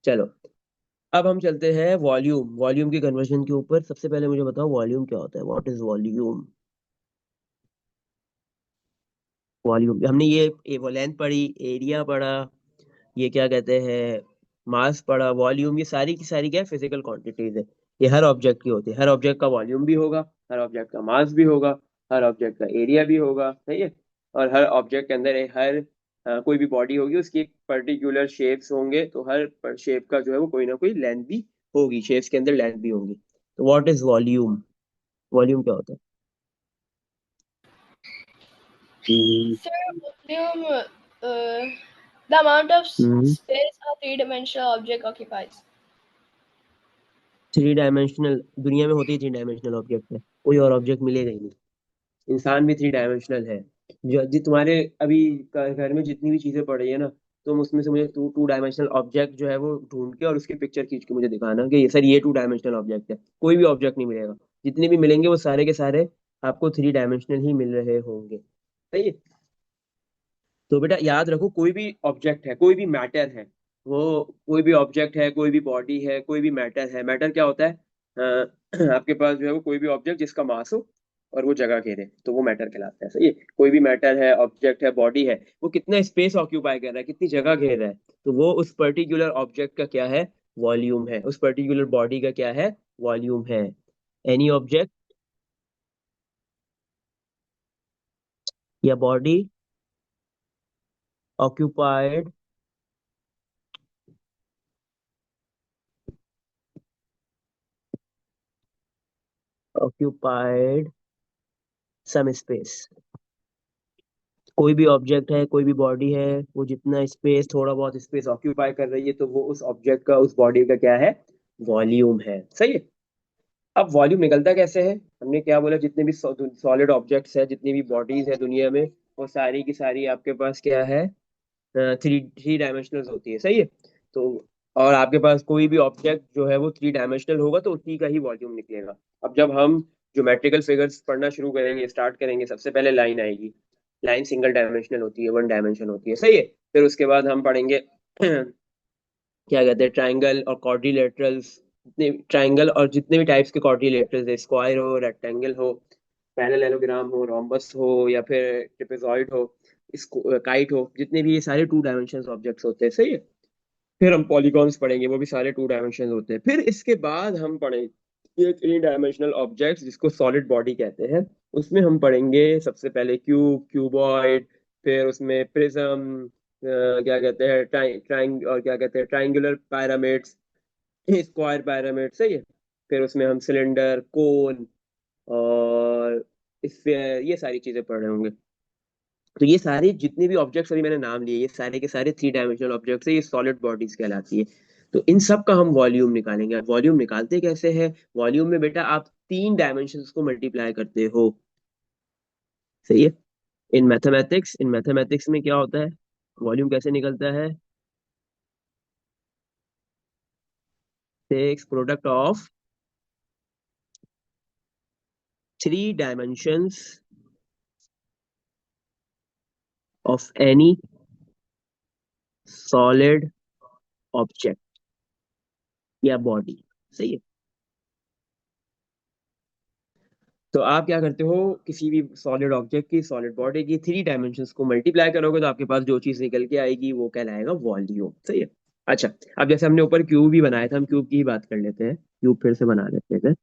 चलो अब हम चलते हैं वॉल्यूम, वॉल्यूम की कन्वर्जन के ऊपर। सबसे पहले मुझे बताओ वॉल्यूम क्या होता है, व्हाट इज वॉल्यूम। वॉल्यूम हमने ये वो लेंथ पढ़ी, एरिया पढ़ा, ये क्या कहते हैं, मास पढ़ा, वॉल्यूम, ये सारी की सारी क्या है, फिजिकल क्वांटिटीज है। ये हर ऑब्जेक्ट की होती है, हर ऑब्जेक्ट का वॉल्यूम भी होगा, हर ऑब्जेक्ट का मास भी होगा, हर ऑब्जेक्ट का एरिया भी होगा, सही है। और हर ऑब्जेक्ट के अंदर हर कोई भी बॉडी होगी उसकी एक पर्टिकुलर शेप्स होंगे, तो हर शेप का जो है वो कोई ना कोई लेंथ भी होगी, शेप्स के अंदर लेंथ भी होंगी। तो व्हाट इज वॉल्यूम, वॉल्यूम क्या होता है? हम्म। sir volume the amount of hmm. space a three-dimensional object occupies। Three dimensional दुनिया में होती है, थ्री डायमेंशनल ऑब्जेक्ट है, कोई और ऑब्जेक्ट मिलेगा ही नहीं। इंसान भी थ्री डायमेंशनल है। जो जी तुम्हारे अभी घर में जितनी भी चीजें पड़ रही है ना, तुम उसमें से मुझे टू टू डायमेंशनल ऑब्जेक्ट जो है वो ढूंढ के और उसकी पिक्चर खींच के मुझे दिखाना कि ये सर ये टू डायमेंशनल ऑब्जेक्ट है, कोई भी ऑब्जेक्ट नहीं मिलेगा। जितने भी मिलेंगे वो सारे के सारे आपको थ्री डायमेंशनल ही मिल रहे होंगे, सही है। तो बेटा याद रखो, कोई भी ऑब्जेक्ट है, कोई भी मैटर है, वो कोई भी ऑब्जेक्ट है, कोई भी बॉडी है, कोई भी मैटर है, मैटर क्या होता है, आपके पास जो है वो कोई भी ऑब्जेक्ट जिसका मास हो और वो जगह घेरे तो वो मैटर कहलाता है। सही है। कोई भी मैटर है, ऑब्जेक्ट है, बॉडी है, वो कितना स्पेस ऑक्यूपाई कर रहा है, कितनी जगह घेर रहा है, तो वो उस पर्टिकुलर ऑब्जेक्ट का क्या है, वॉल्यूम है। उस पर्टिकुलर बॉडी का क्या है, वॉल्यूम है। एनी ऑब्जेक्ट या body occupied occupied some space। कोई भी ऑब्जेक्ट है, कोई भी बॉडी है, वो जितना स्पेस, थोड़ा बहुत स्पेस ऑक्यूपाई कर रही है, तो वो उस ऑब्जेक्ट का, उस बॉडी का क्या है, वॉल्यूम है। सही है। अब वॉल्यूम निकलता कैसे है, हमने क्या बोला, जितने भी सॉलिड ऑब्जेक्ट्स है, जितनी भी बॉडीज है दुनिया में, वो सारी की सारी आपके पास क्या है, थ्री थ्री डायमेंशनल होती है। सही है। तो और आपके पास कोई भी ऑब्जेक्ट जो है वो थ्री डायमेंशनल होगा तो उसी का ही वॉल्यूम निकलेगा। अब जब हम ज्योमेट्रिकल फिगर्स पढ़ना शुरू करेंगे, स्टार्ट करेंगे, सबसे पहले लाइन आएगी। लाइन सिंगल डायमेंशनल होती है, वन डायमेंशन होती है। सही है। फिर उसके बाद हम पढ़ेंगे क्या कहते हैं, ट्राइंगल और क्वाड्रिलेटरल्स। जितने ट्राइंगल और जितने भी टाइप्स के क्वाड्रिलेटरल्स है, स्क्वायर हो, रेक्टेंगल हो, पैरेललोग्राम हो, रोम्बस हो, या फिर ट्रेपेजॉइड हो, इसको काइट हो, जितने भी ये सारे टू डायमेंशन ऑब्जेक्ट्स होते हैं। सही है। फिर हम पॉलीगॉन्स पढ़ेंगे, वो भी सारे टू डायमेंशन होते हैं। फिर इसके बाद हम पढ़ेंगे थ्री डायमेंशनल ऑब्जेक्ट्स, जिसको सॉलिड बॉडी कहते हैं। उसमें हम पढ़ेंगे सबसे पहले क्यूब, क्यूबॉइड, फिर उसमें प्रिज्म, क्या कहते हैं, ट्राइंग और क्या कहते हैं, ट्राइंगुलर पैरामिड्स, स्क्वायर पैरामिड। सही है। फिर उसमें हम सिलेंडर, कोन और स्फीयर, ये सारी चीजें पढ़ रहे होंगे। तो ये सारे जितने भी ऑब्जेक्ट्स अभी मैंने नाम लिए, ये सारे के सारे थ्री डायमेंशनल ऑब्जेक्ट्स है, ये सॉलिड बॉडीज कहलाती है। तो इन सब का हम वॉल्यूम निकालेंगे। अब वॉल्यूम निकालते कैसे हैं, वॉल्यूम में बेटा आप तीन डायमेंशंस को मल्टीप्लाई करते हो। सही है। इन मैथमेटिक्स में क्या होता है, वॉल्यूम कैसे निकलता है, takes product of three dimensions of any solid object या बॉडी। सही है। तो आप क्या करते हो, किसी भी सॉलिड ऑब्जेक्ट की, सॉलिड बॉडी की थ्री डायमेंशंस को मल्टीप्लाई करोगे तो आपके पास जो चीज निकल के आएगी वो कहलाएगा वॉल्यूम। सही है। अच्छा, अब जैसे हमने ऊपर क्यूब ही बनाया था, हम क्यूब की ही बात कर लेते हैं। क्यूब फिर से बना लेते हैं।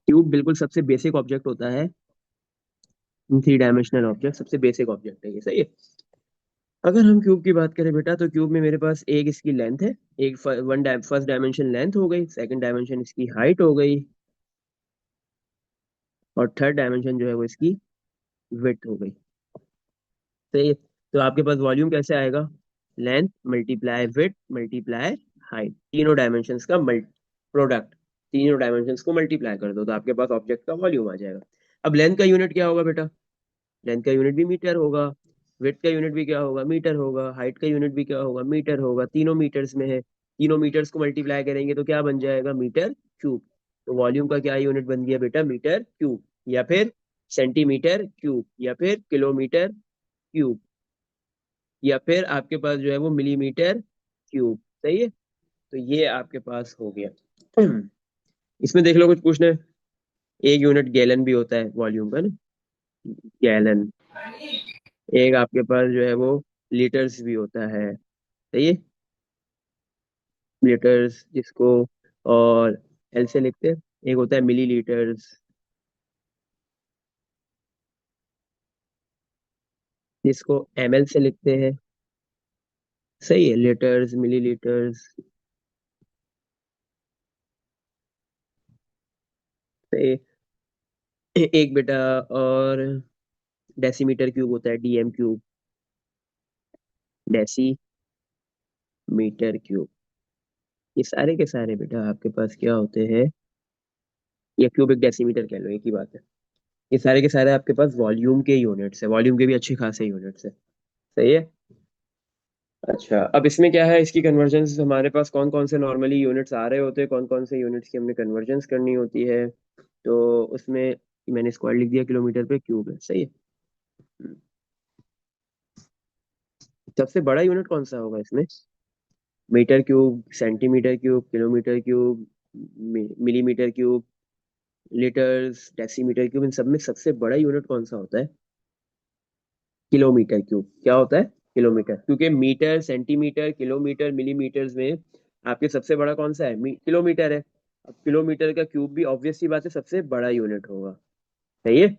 क्यूब बिल्कुल सबसे बेसिक ऑब्जेक्ट होता है, थ्री डायमेंशनल ऑब्जेक्ट सबसे बेसिक ऑब्जेक्ट है ये। सही है। अगर हम क्यूब की बात करें बेटा, तो क्यूब में मेरे पास एक इसकी लेंथ है, एक फर्स्ट डायमेंशन लेंथ हो गई, सेकंड डायमेंशन इसकी हाइट हो गई, और थर्ड डायमेंशन जो है वो इसकी विड्थ हो गई। सही है। तो आपके पास वॉल्यूम कैसे आएगा, length multiply width multiply height, तीनों डायमेंशंस का प्रोडक्ट, तीनों डायमेंशंस को मल्टीप्लाई कर दो तो आपके पास ऑब्जेक्ट का वॉल्यूम आ जाएगा। अब लेंथ का यूनिट क्या होगा बेटा, लेंथ का यूनिट भी मीटर होगा, विड्थ का यूनिट भी क्या होगा, मीटर होगा, हाइट का यूनिट भी क्या होगा, मीटर होगा। तीनों मीटर्स में है, तीनों मीटर्स को मल्टीप्लाई करेंगे तो क्या बन जाएगा, मीटर क्यूब। तो वॉल्यूम का क्या यूनिट बन गया बेटा, मीटर क्यूब, या फिर सेंटीमीटर क्यूब, या फिर किलोमीटर क्यूब, या फिर आपके पास जो है वो मिलीमीटर क्यूब। सही है। तो ये आपके पास हो गया। इसमें देख लो, कुछ पूछना है। एक यूनिट गैलन भी होता है वॉल्यूम का ना, गैलन। एक आपके पास जो है वो लीटर्स भी होता है। सही है। लीटर्स जिसको और एल से लिखते हैं। एक होता है मिली लीटर्स, जिसको एमएल से लिखते हैं। सही है, लीटर्स, मिली लीटर्स। सही है। एक बेटा और डेसीमीटर क्यूब होता है, डीएम क्यूब, डेसीमीटर क्यूब। ये सारे के सारे बेटा आपके पास क्या होते हैं, या क्यूबिक डेसीमीटर कह लो, एक ही बात है। ये सारे के सारे आपके पास वॉल्यूम के यूनिट्स है, वॉल्यूम के भी अच्छे खासे यूनिट्स है। सही है। अच्छा, अब इसमें क्या है, इसकी कन्वर्जन हमारे पास कौन कौन से नॉर्मली यूनिट्स आ रहे होते हैं, कौन कौन से यूनिट्स की हमने कन्वर्जेंस करनी होती है। तो उसमें मैंने स्क्वायर लिख दिया, किलोमीटर पे क्यूब है। सही है। सबसे बड़ा यूनिट कौन सा होगा इसमें, metre cube, centimetre cube, kilometre cube, millimetre cube, litres, decimetre cube, इन सब में सबसे बड़ा यूनिट कौन सा होता है? Kilometre cube. क्या होता है? किलोमीटर, क्योंकि मीटर, सेंटीमीटर, किलोमीटर, मिलीमीटर्स में आपके सबसे बड़ा कौन सा है? किलोमीटर है। अब किलोमीटर का क्यूब भी ऑब्वियस सी बात है सबसे बड़ा यूनिट होगा। सही है।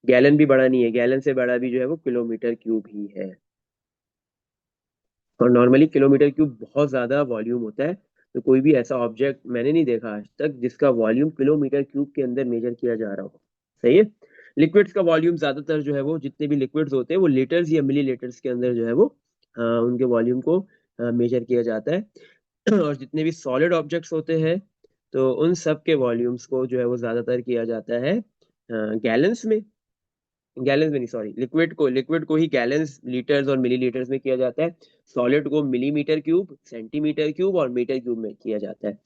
गैलन भी बड़ा नहीं है, गैलन से बड़ा भी जो है वो किलोमीटर क्यूब ही है। और नॉर्मली किलोमीटर क्यूब बहुत ज्यादा वॉल्यूम होता है। तो कोई भी ऐसा ऑब्जेक्ट मैंने नहीं देखा आज तक जिसका वॉल्यूम किलोमीटर क्यूब के अंदर मेजर किया जा रहा हो। सही है। लिक्विड्स का वॉल्यूम ज्यादातर जो है वो, जितने भी लिक्विड्स होते हैं वो लीटर्स या मिली लीटर्स के अंदर जो है वो उनके वॉल्यूम को मेजर किया जाता है। और जितने भी सॉलिड ऑब्जेक्ट्स होते हैं तो उन सब के वॉल्यूम्स को जो है वो ज्यादातर किया जाता है गैलन्स में। गैलेंस में नहीं, सॉरी, लिक्विड को ही गैलेंस, लीटर्स और मिलीलीटर्स में किया जाता है। सॉलिड को मिलीमीटर क्यूब, सेंटीमीटर क्यूब और मीटर क्यूब में किया जाता है।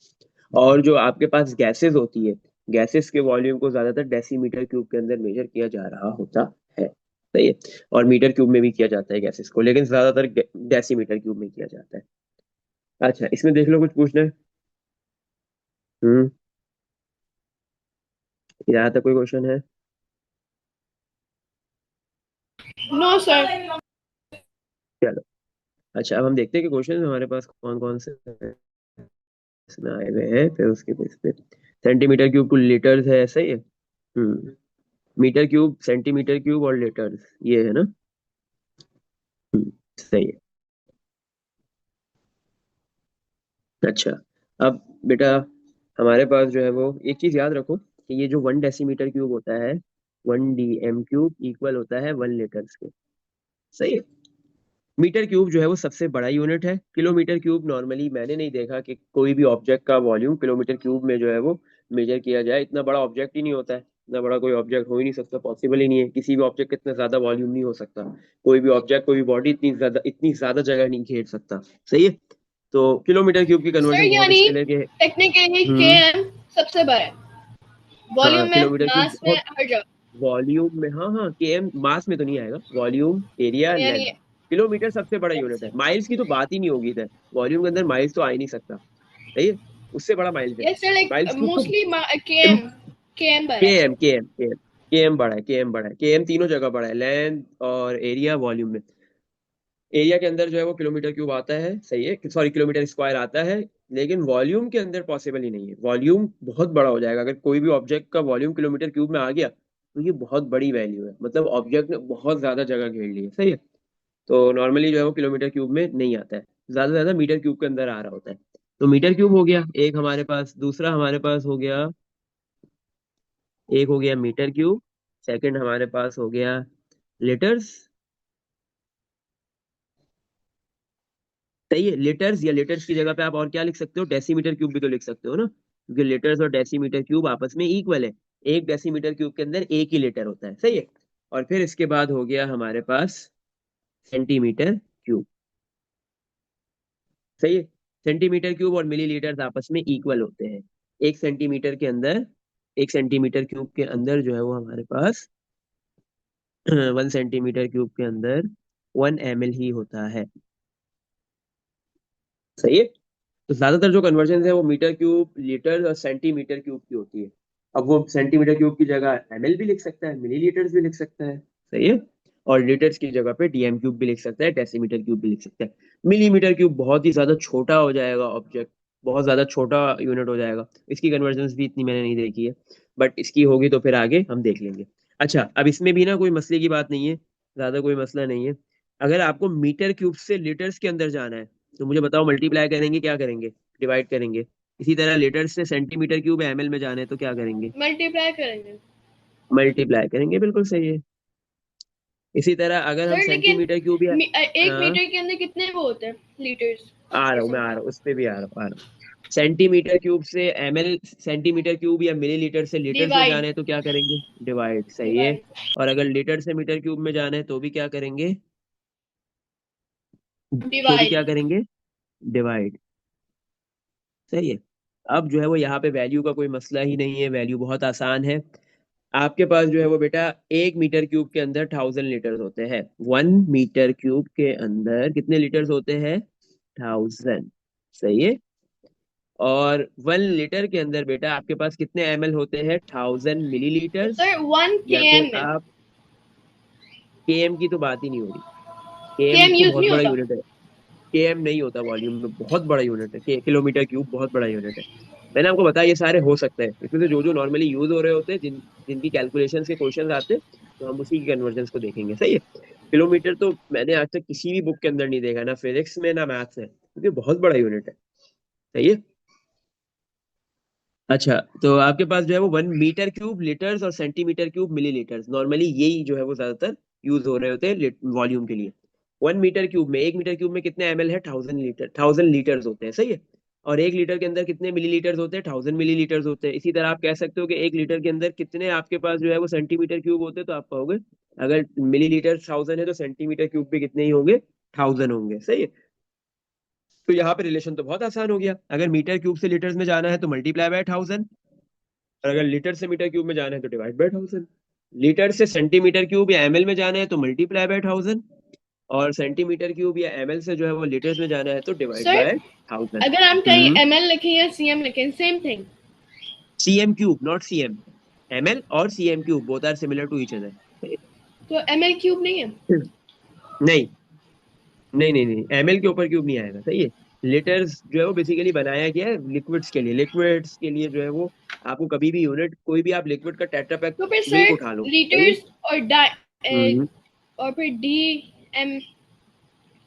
और जो आपके पास गैसेस होती है, गैसेस के वॉल्यूम को ज्यादातर डेसीमीटर क्यूब के अंदर मेजर किया जा रहा होता है। सही है। और मीटर क्यूब में भी किया जाता है गैसेस को, लेकिन ज्यादातर डेसीमीटर क्यूब में किया जाता है। अच्छा, इसमें देख लो, कुछ पूछना है? हम्म। यहाँ तक कोई क्वेश्चन है? No sir. चलो। अच्छा, अब हम देखते हैं कि क्वेश्चन हमारे पास कौन कौन से इसमें आए हुए हैं, फिर उसके बेस पे। सेंटीमीटर क्यूब टू लीटर्स है, सही है। मीटर क्यूब, सेंटीमीटर क्यूब और लीटर्स, ये है ना? सही है। अच्छा, अब बेटा हमारे पास जो है वो एक चीज याद रखो कि ये जो 1 डेसीमीटर क्यूब होता है, 1 DM क्यूब इक्वल होता है 1 लीटर्स के। सही है। मीटर क्यूब जो है वो सबसे बड़ा यूनिट है। किलोमीटर क्यूब नॉर्मली मैंने नहीं देखा कि कोई भी ऑब्जेक्ट का वॉल्यूम किलोमीटर क्यूब में जो है वो मेजर किया जाए। इतना बड़ा ऑब्जेक्ट ही नहीं होता है, इतना बड़ा कोई ऑब्जेक्ट हो ही नहीं सकता, पॉसिबल ही नहीं है। किसी भी ऑब्जेक्ट का इतना ज्यादा वॉल्यूम नहीं हो सकता। कोई भी ऑब्जेक्ट, कोई भी बॉडी इतनी ज्यादा जगह नहीं घेर सकता। सही है। तो किलोमीटर क्यूब की सर कन्वर्जन बहुत यानी मुश्किल है कि। टेक्निकली के हम्म। एम सबसे बड़ा है, हाँ, वॉल्यूम में, किलोमीटर क्यूब मास में, बहुत। हर जगह। वॉल्यूम में, हाँ हाँ, केएम मास में तो नहीं आएगा, वॉल्यूम, एरिया, लेंथ। यानी किलोमीटर सबसे बड़ा यूनिट है, माइल्स की तो बात ही नहीं होगी इधर। वॉल्यूम के अंदर माइल्स तो आ ही नहीं सकता। सही है। उससे बड़ा माइल्स है। Yes sir, like miles cube तो मोस्टली के एम, के एम बड़ा के है। एम के एम के एम के एम बड़ा है, के एम बड़ा है, के एम तीनों जगह बड़ा है, लेंथ और एरिया, वॉल्यूम में। एरिया के अंदर जो है वो किलोमीटर क्यूब आता है, सही है, सॉरी, किलोमीटर स्क्वायर आता है। लेकिन वॉल्यूम के अंदर पॉसिबल ही नहीं है, वॉल्यूम बहुत बड़ा हो जाएगा। अगर कोई भी ऑब्जेक्ट का वॉल्यूम किलोमीटर क्यूब में आ गया तो ये बहुत बड़ी वैल्यू है, मतलब ऑब्जेक्ट ने बहुत ज्यादा जगह घेर ली है। सही है। तो नॉर्मली जो है वो किलोमीटर क्यूब में नहीं आता है, ज्यादा से ज्यादा मीटर क्यूब के अंदर आ रहा होता है। तो मीटर क्यूब हो गया एक हमारे पास, दूसरा हमारे पास हो गया, एक हो गया मीटर क्यूब, सेकंड हमारे पास हो गया लीटर्स। सही है। लीटर्स या लीटर्स की जगह पे आप और क्या लिख सकते हो? डेसीमीटर क्यूब भी तो लिख सकते हो ना, क्योंकि लीटर्स और डेसीमीटर क्यूब आपस में इक्वल है। एक डेसीमीटर क्यूब के अंदर एक ही लीटर होता है। सही है। और फिर इसके बाद हो गया हमारे पास सेंटीमीटर क्यूब। सही है। सेंटीमीटर क्यूब और मिलीलीटर्स आपस में इक्वल होते हैं। एक सेंटीमीटर के अंदर, एक सेंटीमीटर क्यूब के अंदर जो है वो हमारे पास 1 सेंटीमीटर क्यूब के अंदर 1 ml ही होता है। सही है। तो ज्यादातर जो कन्वर्जन है वो मीटर क्यूब, लीटर और सेंटीमीटर क्यूब की होती है। अब वो सेंटीमीटर क्यूब की जगह ml भी लिख सकता है, मिलीलीटर्स भी लिख सकता है। सही है। और लीटर्स की जगह पे डीएम क्यूब भी लिख सकता है, डेसीमीटर क्यूब भी लिख सकता है। मिलीमीटर क्यूब बहुत ही ज्यादा छोटा हो जाएगा ऑब्जेक्ट, बहुत ज्यादा छोटा यूनिट हो जाएगा। इसकी कन्वर्जन भी इतनी मैंने नहीं देखी है, बट इसकी होगी तो फिर आगे हम देख लेंगे। अच्छा, अब इसमें भी ना कोई मसले की बात नहीं है, ज्यादा कोई मसला नहीं है। अगर आपको मीटर क्यूब से लीटर्स के अंदर जाना है तो मुझे बताओ, मल्टीप्लाई करेंगे, क्या करेंगे? डिवाइड करेंगे। इसी तरह लीटर से सेंटीमीटर क्यूब एमएल में जाने तो क्या करेंगे? मल्टीप्लाई करेंगे। मल्टीप्लाई करेंगे, बिल्कुल सही है। इसी तरह अगर हम सर लेकिन सेंटीमीटर क्यूब या एक हाँ, मीटर के अंदर कितने वो होते हैं, लीटर्स? आ रहा ये हूँ, मैं आ समझा। रहा हूँ, उस पे भी आ रहा हूँ। सेंटीमीटर क्यूब से एमएल, सेंटीमीटर क्यूब या मिलीलीटर से लीटर्स में डिवाइड। जाने तो क्या करेंगे? डिवाइड, सही है। डिवाइड। और अगर लीटर से मीटर क्यूब में जाना है तो भी क्या करेंगे? तो भी डिवाइड। क्या करेंगे? डिवाइड। सही है। अब जो है वो यहाँ पे वैल्यू का कोई मसला ही नहीं है, वैल्यू बहुत आसान है। आपके पास जो है वो बेटा 1 मीटर क्यूब के अंदर 1000 लीटर्स होते हैं। 1 मीटर क्यूब के अंदर कितने लीटर्स होते हैं? 1000। सही है। और 1 लीटर के अंदर बेटा आपके पास कितने ml होते हैं? 1000 मिलीलीटर्स। सर 1 या फिर km में आप, केएम की तो बात ही नहीं हो रही। केएम km तो यूज बहुत नहीं बड़ा होता। यूनिट है। केएम नहीं होता वॉल्यूम में, बहुत बड़ा यूनिट है। किलोमीटर क्यूब बहुत बड़ा यूनिट है। मैंने आपको बताया ये सारे हो सकते हैं, इसमें से जो जो नॉर्मली यूज हो रहे होते हैं, जिनकी कैलकुलेशंस के क्वेश्चन आते हैं, तो हम उसी की कन्वर्जन्स को देखेंगे। सही है। किलोमीटर तो मैंने आज तक किसी भी बुक के अंदर नहीं देखा, ना फिजिक्स में ना मैथ्स में, क्योंकि बहुत बड़ा यूनिट है। सही है। अच्छा, तो आपके पास जो है वो 1 मीटर क्यूब लीटर्स और सेंटीमीटर क्यूब मिलीलीटर्स, नॉर्मली यही जो है वो ज्यादातर यूज हो रहे होते हैं वॉल्यूम के लिए। 1 मीटर क्यूब में, 1 मीटर क्यूब में कितने एमएल है? 1000 लीटर, 1000 लीटर्स होते हैं। सही है। और 1 लीटर के अंदर कितने मिलीलीटर्स होते हैं? 1000 मिलीलीटर्स होते हैं। इसी तरह आप कह सकते हो कि 1 लीटर के अंदर कितने आपके पास जो है वो सेंटीमीटर क्यूब होते हैं, तो आप कहोगे अगर मिलीलीटर 1000 है तो सेंटीमीटर क्यूब भी कितने ही होंगे? 1000 होंगे। सही है। तो यहाँ पे रिलेशन तो बहुत आसान हो गया, अगर मीटर क्यूब से लीटर्स में जाना है तो मल्टीप्लाई बाय 1000, और अगर लीटर से मीटर क्यूब में जाना है तो डिवाइड बाय 1000। लीटर से सेंटीमीटर क्यूब या एमएल में जाना है तो मल्टीप्लाई बाय 1000, और सेंटीमीटर क्यूब या एमएल से जो है वो लीटर्स में जाना है तो डिवाइड सर बाय 1000। अगर हम कहीं हम्म। ml लिखें या cm लिखें, same thing. CM cube not CM. ML और CM cube both are similar to each other. तो ml क्यूब नहीं है। नहीं नहीं नहीं नहीं, एमएल के ऊपर क्यूब नहीं आएगा। सही है। लीटर्स जो है वो बेसिकली बनाया गया है लिक्विड्स के लिए। लिक्विड्स के लिए जो है वो आपको कभी भी यूनिट, कोई भी आप लिक्विड का टेट्रा पैक तो फिर मिल्क सर उठा लो। सही है। लीटर्स और हम्म। और फिर डी एम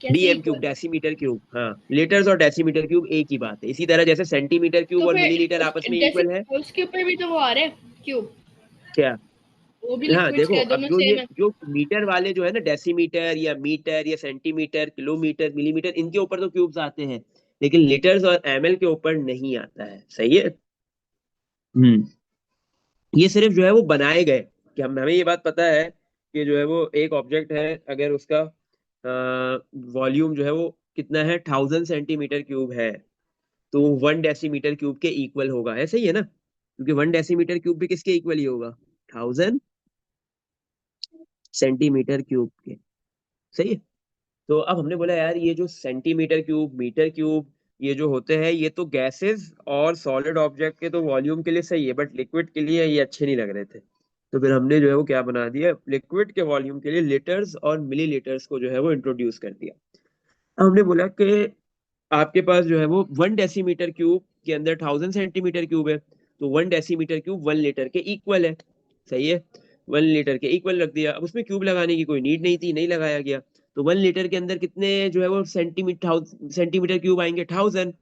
कैसे DM cube, equal. Decimetre cube. हाँ, लीटर्स और डेसीमीटर क्यूब एक ही बात है। इसी तरह जैसे सेंटीमीटर क्यूब तो और फिर मिलीलीटर उस आपस में जैसे इक्वल है। उसके ऊपर भी तो वो आ रहा है क्यूब, क्या? वो भी हाँ लिक्विड्स के देखो, है, अब दोनों जो सेम ये है। जो मीटर वाले जो है ना, डेसीमीटर या मीटर या सेंटीमीटर, किलोमीटर, मिलीमीटर, इनके ऊपर तो क्यूब्स आते हैं, लेकिन लीटर्स और एमएल के ऊपर नहीं आता है। सही है। हम्म। ये सिर्फ जो है वो बनाए गए, कि हमें ये बात पता है कि जो है वो एक ऑब्जेक्ट है, अगर उसका वॉल्यूम जो है वो कितना है, 1000 सेंटीमीटर क्यूब है, तो 1 डेसीमीटर क्यूब के इक्वल होगा। है सही है ना, क्योंकि 1 डेसीमीटर क्यूब भी किसके इक्वल ही होगा? 1000 सेंटीमीटर क्यूब के। सही है। तो अब हमने बोला यार, ये जो सेंटीमीटर क्यूब, मीटर क्यूब, ये जो होते हैं, ये तो गैसेस और सॉलिड ऑब्जेक्ट के तो वॉल्यूम के लिए सही है, बट लिक्विड के लिए ये अच्छे नहीं लग रहे थे। तो फिर हमने जो है वो क्या बना दिया, लिक्विड के वॉल्यूम के लिए लीटर्स और मिलीलीटर्स को जो है वो इंट्रोड्यूस कर दिया। अब हमने बोला कि आपके पास जो है वो 1 डेसीमीटर क्यूब के अंदर 1000 सेंटीमीटर क्यूब है, तो 1 डेसीमीटर क्यूब 1 लीटर के इक्वल है। सही है। 1 लीटर के इक्वल रख दिया। अब उसमें क्यूब लगाने की कोई नीड नहीं थी, नहीं लगाया गया। तो 1 लीटर के अंदर कितने जो है वो सेंटीमीटर क्यूब आएंगे? 1000।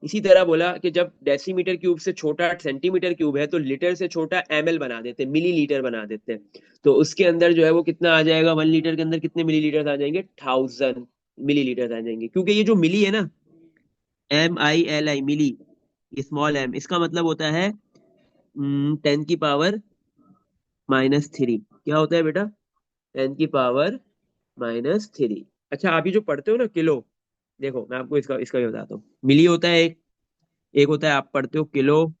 इसी तरह बोला कि जब डेसीमीटर क्यूब से छोटा सेंटीमीटर क्यूब है तो लीटर से छोटा एमएल बना देते, मिलीलीटर बना देते हैं। तो उसके अंदर जो है वो कितना आ जाएगा? 1 लीटर के अंदर कितने मिलीलीटर आ जाएंगे? 1000 मिलीलीटर आ जाएंगे, क्योंकि ये जो मिली है ना, MILI, मिली, ये स्मॉल एम, इसका मतलब होता है 10 की पावर -3। क्या होता है बेटा? 10 की पावर -3। अच्छा, आप ये जो पढ़ते हो ना किलो, देखो मैं आपको इसका इसका भी बताता हूँ। मिली होता है एक, एक होता है आप पढ़ते हो किलो,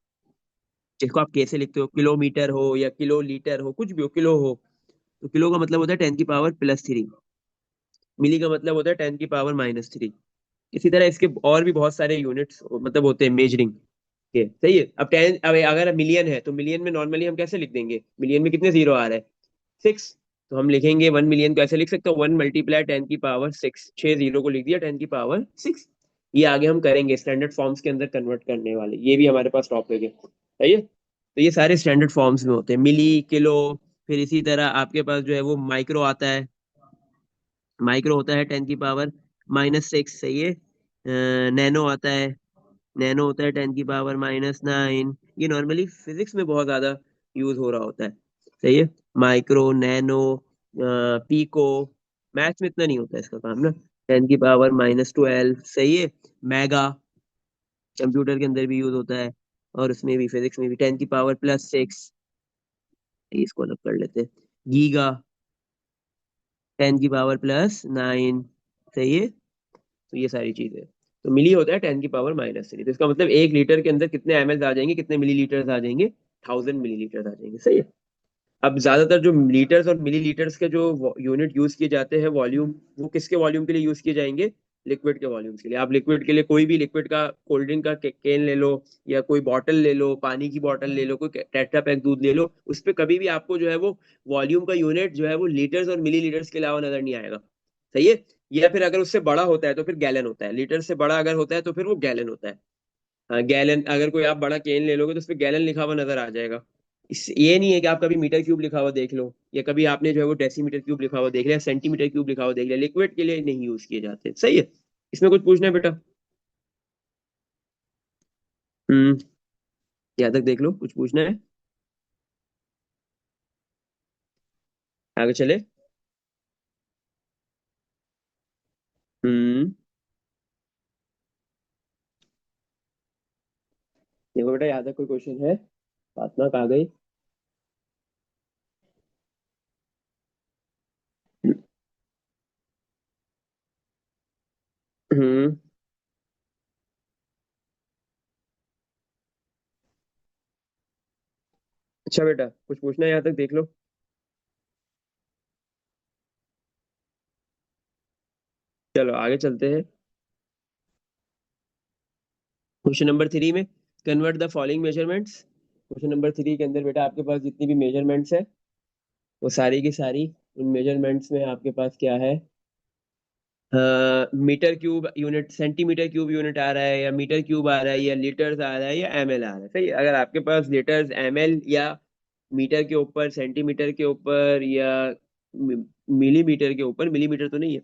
जिसको आप कैसे लिखते हो, किलोमीटर हो या किलो लीटर हो, कुछ भी हो, किलो हो, तो किलो का मतलब होता है 10 की पावर +3। मिली का मतलब होता है 10 की पावर -3। इसी तरह इसके और भी बहुत सारे यूनिट्स मतलब होते हैं मेजरिंग के। सही है। अब 10, अब अगर मिलियन है तो मिलियन में नॉर्मली हम कैसे लिख देंगे? मिलियन में कितने जीरो आ रहे हैं? 6। तो हम लिखेंगे 1 मिलियन को ऐसे लिख सकते हो, 1 × 10 की पावर 6, 6 जीरो को लिख दिया 10 की पावर 6। ये आगे हम करेंगे स्टैंडर्ड फॉर्म्स के अंदर कन्वर्ट करने वाले, ये भी हमारे पास टॉपिक है। सही है। तो ये सारे स्टैंडर्ड फॉर्म्स में होते हैं, मिली, किलो। फिर इसी तरह आपके पास जो है वो माइक्रो आता है। माइक्रो होता है 10 की पावर -6। सही है। नैनो आता है, नैनो होता है 10 की पावर -9। ये नॉर्मली फिजिक्स में बहुत ज्यादा यूज हो रहा होता है। सही है। Micro, nano, pico. मैथ्स में इतना नहीं होता है इसका काम ना। 10 की पावर -12। सही है। मेगा, कंप्यूटर के अंदर भी यूज होता है, और उसमें भी, फिजिक्स में भी 10 की पावर +6। इसको अलग कर लेते हैं। गीगा, 10 की पावर +9। सही है। तो ये सारी चीजें, तो मिली होता है 10 की पावर -3। तो इसका मतलब 1 लीटर के अंदर कितने एमएल आ जाएंगे, कितने मिलीलीटर्स आ जाएंगे? 1000 मिलीलीटर्स आ जाएंगे। सही है। अब ज्यादातर जो लीटर्स और मिलीलीटर्स के जो यूनिट यूज किए जाते हैं वॉल्यूम, वो किसके वॉल्यूम के लिए यूज किए जाएंगे? लिक्विड के वॉल्यूम्स के लिए। आप लिक्विड के लिए कोई भी लिक्विड का, कोल्ड ड्रिंक का केन ले लो, या कोई बॉटल ले लो, पानी की बॉटल ले लो, कोई टेट्रा पैक दूध ले लो, उस पर कभी भी आपको जो है वो वॉल्यूम का यूनिट जो है वो लीटर्स और मिलीलीटर्स के अलावा नजर नहीं आएगा। सही है। या फिर अगर उससे बड़ा होता है तो फिर गैलन होता है, लीटर से बड़ा अगर होता है तो फिर वो गैलन होता है। हाँ गैलन, अगर कोई आप बड़ा केन ले लोगे तो उस पर गैलन लिखा हुआ नजर आ जाएगा। इस ये नहीं है कि आप कभी मीटर क्यूब लिखा हुआ देख लो, या कभी आपने जो है वो डेसीमीटर क्यूब लिखा हुआ देख लिया, सेंटीमीटर क्यूब लिखा हुआ देख लिया। लिक्विड के लिए नहीं यूज किए जाते। सही है। इसमें कुछ पूछना है बेटा? हम्म। यहाँ तक देख लो, कुछ पूछना है? आगे चले। हम्म। देखो बेटा, यहाँ तक कोई क्वेश्चन है? फातिमा कहाँ गई? हम्म। अच्छा बेटा, कुछ पूछना है? यहाँ तक देख लो। चलो आगे चलते हैं। क्वेश्चन नंबर 3 में, convert the following measurements. Question number 3 के अंदर बेटा आपके पास जितनी भी मेजरमेंट्स है वो सारी की सारी, उन मेजरमेंट्स में आपके पास क्या है? Metre cube unit, centimetre cube unit आ रहा है, या मीटर क्यूब आ रहा है, या लीटर्स आ रहा है, या एमएल आ रहा है। सही है। अगर आपके पास लीटर्स, एमएल, या मीटर के ऊपर, सेंटीमीटर के ऊपर, या मिलीमीटर के ऊपर, मिलीमीटर तो नहीं है,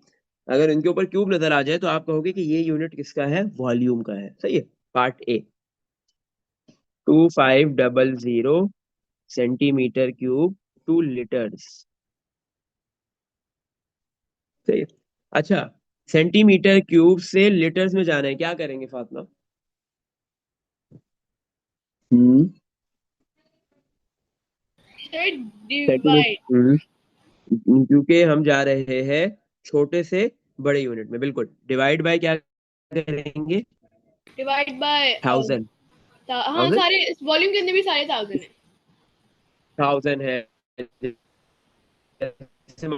अगर इनके ऊपर क्यूब नजर आ जाए तो आप कहोगे कि ये यूनिट किसका है? वॉल्यूम का है। सही है। Part A, 2500 centimetre cube to litres. सही है। अच्छा, सेंटीमीटर क्यूब से लीटर्स में जाना है, क्या करेंगे फातिमा? हम्म। Sir divide. सेंटीमीटर, क्योंकि हम जा रहे हैं छोटे से बड़े यूनिट में, बिल्कुल। डिवाइड बाय क्या करेंगे? Divide by 1000। हाँ, 1000। सारे वॉल्यूम के अंदर भी सारे 1000 है। 1000 है। जैसे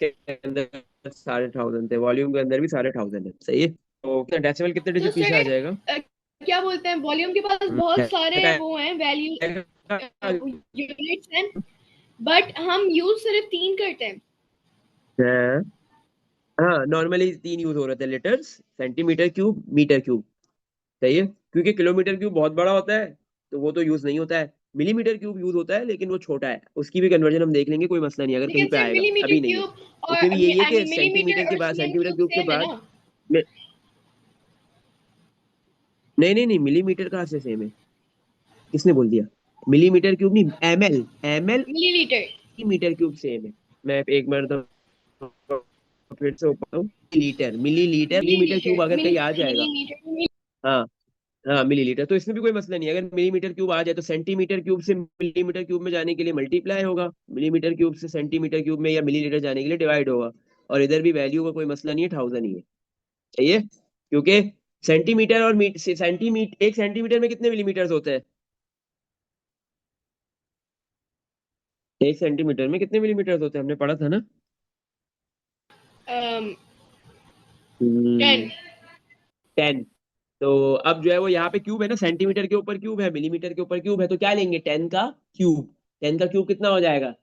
के अंदर 1000 थे, वॉल्यूम के अंदर भी 1000 है। सही है। तो कितना डेसिमल, कितने तो डिजिट पीछे सर आ जाएगा? क्या बोलते हैं, वॉल्यूम के पास बहुत सारे जाएगा। वो हैं वैल्यू, यूनिट्स हैं, बट हम यूज सिर्फ 3 करते हैं। हाँ हाँ, नॉर्मली 3 यूज हो रहे थे, litres, centimetre cube, metre cube. सही है। क्योंकि किलोमीटर क्यूब बहुत बड़ा होता है तो वो तो यूज नहीं होता है। मिलीमीटर क्यूब यूज होता है लेकिन वो छोटा है, उसकी भी कन्वर्जन हम देख लेंगे, कोई मसला नहीं, अगर कहीं लेकिन पे सर आएगा, मिलीमीटर अभी नहीं है। क्यूब उसमें भी और यही है आई कि मीन सेंटीमीटर मिलीमीटर के और बाद, सीएम सेंटीमीटर क्यूब क्यूब के सेम है बाद ना? में, नहीं नहीं नहीं, मिलीमीटर कहाँ से सेम है? किसने बोल दिया? मिलीमीटर क्यूब नहीं, ML, ML millilitre. Metre cube same है। मैं एक बार तो फिर से ऊपर हूँ, litre, millilitre, millimetre cube millilitre अगर कहीं आ जाएगा। मिलीमीटर। हाँ हाँ, मिलीलीटर, तो इसमें भी कोई मसला नहीं है। अगर मिलीमीटर क्यूब आ जाए तो सेंटीमीटर क्यूब से मिलीमीटर क्यूब में जाने के लिए मल्टीप्लाई होगा, मिलीमीटर क्यूब से सेंटीमीटर क्यूब में या मिलीलीटर जाने के लिए डिवाइड होगा। और इधर भी वैल्यू का कोई मसला नहीं है, 1000 ही है। सही है। क्योंकि सेंटीमीटर और सेंटीमीटर, एक सेंटीमीटर में कितने मिलीमीटर होते हैं? एक सेंटीमीटर में कितने मिलीमीटर होते हैं, हमने पढ़ा था ना? 10। 10। तो अब जो है वो यहाँ पे क्यूब है ना, सेंटीमीटर के ऊपर क्यूब है, मिलीमीटर के ऊपर क्यूब है, तो क्या लेंगे? 10 का क्यूब। 10 का क्यूब कितना हो जाएगा?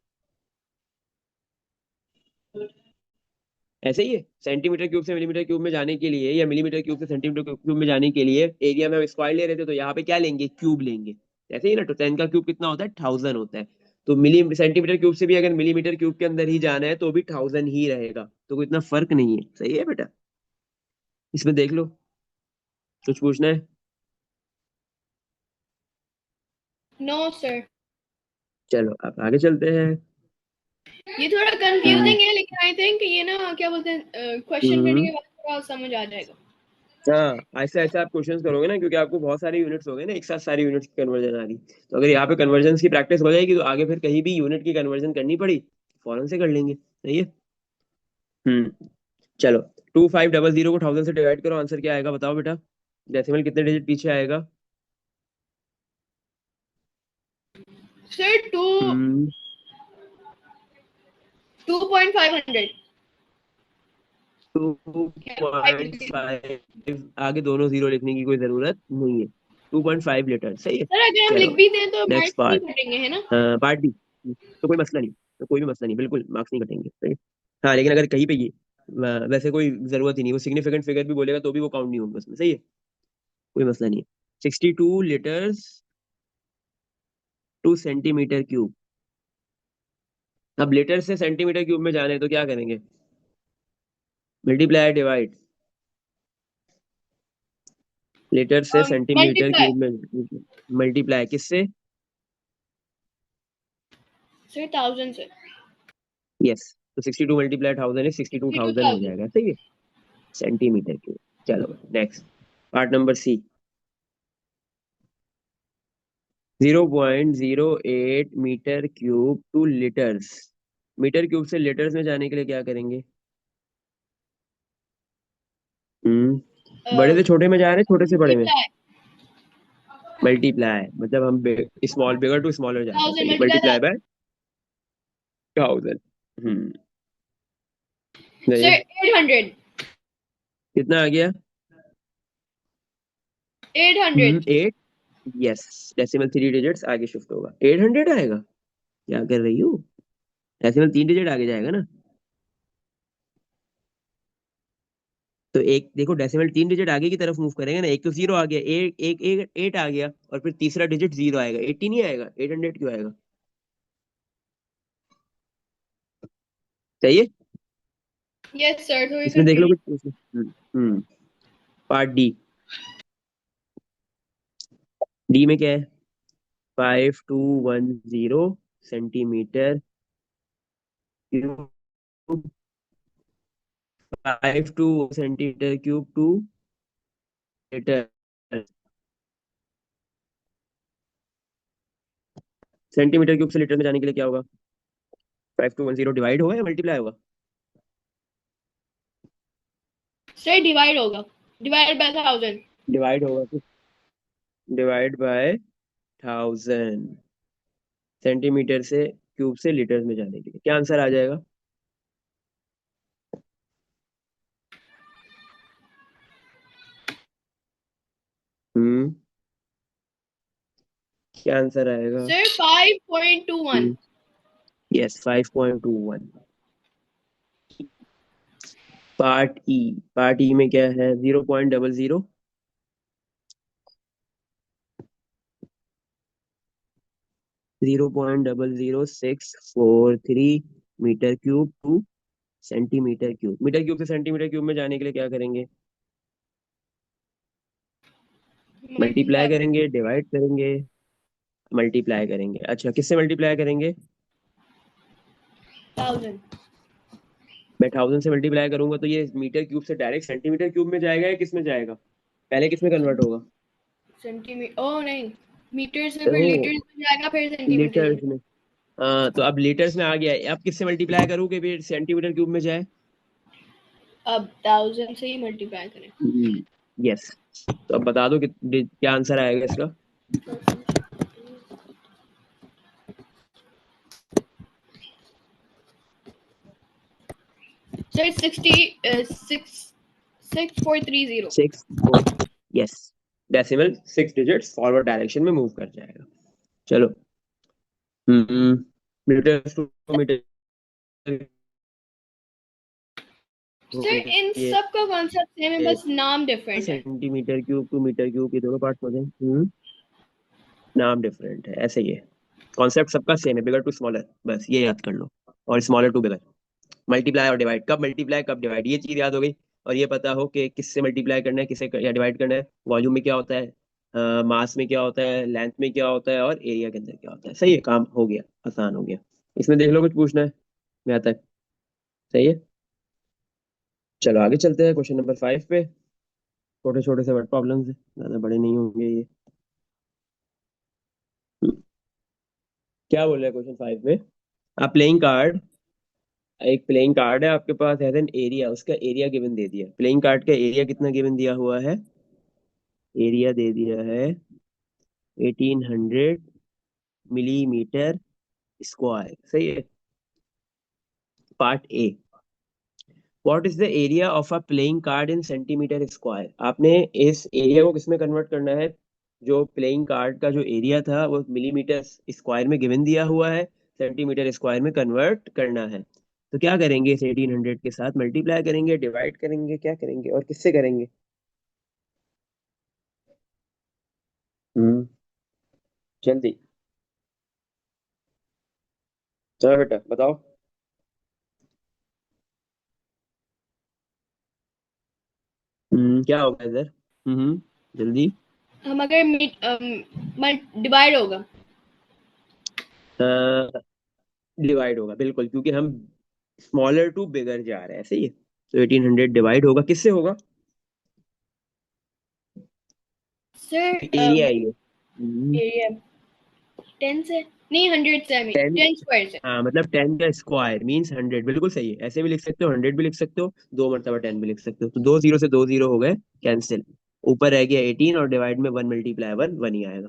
ऐसे ही है। सेंटीमीटर क्यूब से मिलीमीटर क्यूब में जाने के लिए, या मिलीमीटर क्यूब से सेंटीमीटर क्यूब में जाने के लिए, एरिया में हम स्क्वायर ले रहे थे तो यहाँ पे क्या लेंगे? क्यूब लेंगे। ऐसे ही ना, तो 10 का क्यूब कितना होता है? 1000 होता है। तो मिली सेंटीमीटर क्यूब से भी अगर मिलीमीटर क्यूब के अंदर ही जाना है तो भी 1000 ही रहेगा, तो कोई इतना फर्क नहीं है। सही है बेटा। इसमें देख लो, कुछ पूछना है? No sir. चलो अब आगे चलते हैं। ये थोड़ा हम्म। कंफ्यूजिंग है, लेकिन आई थिंक ये ना क्या बोलते हैं, क्वेश्चन करने हम्म। के बाद थोड़ा समझ आ जाएगा। हाँ, ऐसे ऐसे आप क्वेश्चंस करोगे ना, क्योंकि आपको बहुत सारे यूनिट्स हो गए ना, एक साथ सारी यूनिट्स की कन्वर्जन आ रही, तो अगर यहाँ पे कन्वर्जन की प्रैक्टिस हो जाएगी तो आगे फिर कहीं भी यूनिट की कन्वर्जन करनी पड़ी फौरन से कर लेंगे। सही है। चलो, 2500 को 1000 से डिवाइड करो, आंसर क्या आएगा बताओ बेटा? डेसिमल कितने डिजिट पीछे आएगा? सर टू हम्म। 2.500 टू क्या पॉइंट 5 लीटर? फाइव आगे दोनों जीरो लिखने की कोई जरूरत नहीं है। 2.5 लीटर सही है। सर अगर हम चलो लिख भी दें तो नेक्स्ट मार्क्स नहीं पार्ट। कटेंगे, है ना? Part D. तो कोई मसला नहीं। तो कोई भी मसला नहीं, बिल्कुल मार्क्स नहीं कटेंगे सही है। हाँ लेकिन अगर कहीं पे ये वैसे कोई जरूरत ही नहीं, वो सिग्निफिकेंट फिगर भी बोलेगा तो भी वो काउंट नहीं होगा उसमें, सही है। कोई मसला नहीं है। 62 लीटर्स टू सेंटीमीटर क्यूब। अब लीटर से सेंटीमीटर क्यूब में जाने हैं, तो क्या करेंगे? Multiply divide. लीटर से सेंटीमीटर मल्टीप्लाई। क्यूब में मल्टीप्लाई किससे? सर 1000 से। यस। तो 62 × 1000 इज 62,000 हो 62,000। जाएगा, सही है। Centimetre cube. चलो next. Part number C. 0.08 metre cube to litres. Metre cube से लीटर्स में जाने के लिए क्या करेंगे? बड़े से छोटे में जा रहे हैं, छोटे से बड़े में? मल्टीप्लाई। मल्टीप्लाई मतलब हम स्मॉल बिगर टू स्मॉलर जा रहे हैं, सही 1000 है। Multiply multiply 1000। बाय 1000। सही सर है। 800। कितना आ गया? 800। 8। यस। डेसिमल 3 डिजिट्स आगे शिफ्ट होगा, 800 आएगा। क्या कर रही हो? डेसिमल 3 डिजिट आगे जाएगा ना। तो एक देखो, डेसिमल 3 डिजिट आगे की तरफ मूव करेंगे ना, एक तो जीरो आ गया, एक एक एक 8 आ गया, और फिर तीसरा डिजिट जीरो आएगा, 80 नहीं आएगा, 800 क्यों आएगा? सही है। यस सर, थोड़ी इसमें देख लो कंफ्यूजन। कुछ। हम्म। Part D. डी में क्या है? 5210 centimetre cube. 52 centimetre cube two litre. Centimetre cube से लीटर में जाने के लिए क्या होगा? 5210 डिवाइड होगा या मल्टीप्लाई होगा? सर डिवाइड होगा। Divide by 1000। डिवाइड होगा तो डिवाइड बाय 1000। सेंटीमीटर से क्यूब से लीटर में जाने के लिए क्या आंसर आ जाएगा? हम्म। क्या आंसर आएगा? Sir 5.21। Yes, 5.21। Part E. Part E में क्या है? 0.00 0.00643 metre cube to centimetre cube. Metre cube से सेंटीमीटर क्यूब में जाने के लिए क्या करेंगे? Multiply multiply. करेंगे, डिवाइड करेंगे? मल्टीप्लाई करेंगे। अच्छा, किससे मल्टीप्लाई करेंगे? 1000। मैं 1000 से मल्टीप्लाई करूंगा तो ये मीटर क्यूब से डायरेक्ट सेंटीमीटर क्यूब में जाएगा या किस में जाएगा? पहले किस में कन्वर्ट होगा? सेंटीमीटर, ओ नहीं, मीटर से फिर तो लीटर में जाएगा, फिर सेंटीमीटर में। लीटर्स में। हाँ तो अब लीटर्स में आ गया, अब किससे मल्टीप्लाई करूँ कि फिर सेंटीमीटर क्यूब में जाए? अब 1000 से ही मल्टीप्लाई करें। यस। तो अब बता दो कि क्या आंसर आएगा इसका? Sir 66430। 6। Yes. Decimal 6 digits forward direction में मूव कर जाएगा। चलो। मीटर टू मीटर हो सर इन गए। सब का कॉन्सेप्ट सेम है, बस नाम डिफरेंट है। Centimetre cube to metre cube, ये दोनों पार्ट हो गए। नाम डिफरेंट है, ऐसे ही है। कॉन्सेप्ट सबका सेम है, बिगर टू स्मॉलर, बस ये याद कर लो। और स्मॉलर टू बिगर। मल्टीप्लाई और डिवाइड, कब मल्टीप्लाई कब डिवाइड, ये चीज याद हो गई। और ये पता हो कि किससे मल्टीप्लाई करना है, किससे या डिवाइड करना है, वॉल्यूम में क्या होता है, मास में क्या होता है, लेंथ में क्या होता है, और एरिया के अंदर क्या होता है। सही है, काम हो गया, आसान हो गया। इसमें देख लो कुछ पूछना है यहाँ तक? सही है। चलो आगे चलते हैं क्वेश्चन नंबर 5 पे। छोटे छोटे से वर्ड प्रॉब्लम्स है, ज्यादा बड़े नहीं होंगे ये। क्या बोल रहे हैं क्वेश्चन 5 में? आप प्लेइंग कार्ड। एक प्लेइंग कार्ड है आपके पास, है एन एरिया, उसका एरिया गिवन दे दिया। प्लेइंग कार्ड का एरिया कितना गिवन दिया हुआ है? एरिया दे दिया है 1800 मिलीमीटर स्क्वायर, सही है। Part A, what is the area of a playing card in centimetre square. आपने इस एरिया को किसमें कन्वर्ट करना है, जो प्लेइंग कार्ड का जो एरिया था वो मिलीमीटर स्क्वायर में गिवन दिया हुआ है, सेंटीमीटर स्क्वायर में कन्वर्ट करना है। तो क्या करेंगे, इस 1800 के साथ मल्टीप्लाई करेंगे, डिवाइड करेंगे, क्या करेंगे और किससे करेंगे? हम्म, जल्दी, चलो बेटा बताओ। क्या होगा इधर? जल्दी। हम अगर डिवाइड होगा। डिवाइड होगा बिल्कुल, क्योंकि हम स्मॉलर टू बिगर जा रहे हैं, सही है। तो 1800 डिवाइड होगा, किससे होगा? सर एरिया ही है। एरिया 10 से नहीं, 100 से, आई 10, 10 स्क्वायर से। हाँ मतलब 10 का स्क्वायर मीन्स 100, बिल्कुल सही है। ऐसे भी लिख सकते हो, 100 भी लिख सकते हो, दो मरतबा 10 भी लिख सकते हो। तो दो जीरो से दो जीरो हो गए कैंसिल, ऊपर रह गया 18 और डिवाइड में 1 मल्टीप्लाई 1 1 ही आएगा।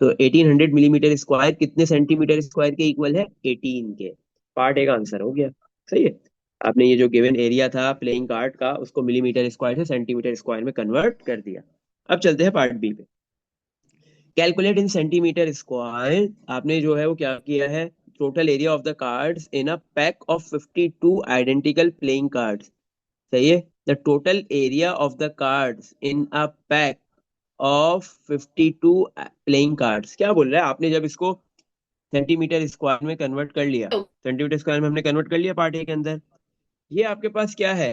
तो 1800 मिलीमीटर स्क्वायर कितने सेंटीमीटर स्क्वायर के इक्वल है? 18 के। पार्ट ए का आंसर हो गया, सही है। आपने ये जो गिवन एरिया था प्लेइंग कार्ड का उसको मिलीमीटर स्क्वायर से सेंटीमीटर स्क्वायर में कन्वर्ट कर दिया। अब चलते हैं पार्ट बी पे। कैलकुलेट इन सेंटीमीटर स्क्वायर, आपने जो है वो क्या किया है, total area of the cards in a pack of 52 identical playing cards, सही है। The total area of the cards in a pack of 52 playing cards, क्या बोल रहा है, आपने जब इसको सेंटीमीटर स्क्वायर में कन्वर्ट कर लिया, सेंटीमीटर स्क्वायर में हमने कन्वर्ट कर लिया पार्ट ए के अंदर, ये आपके पास क्या है,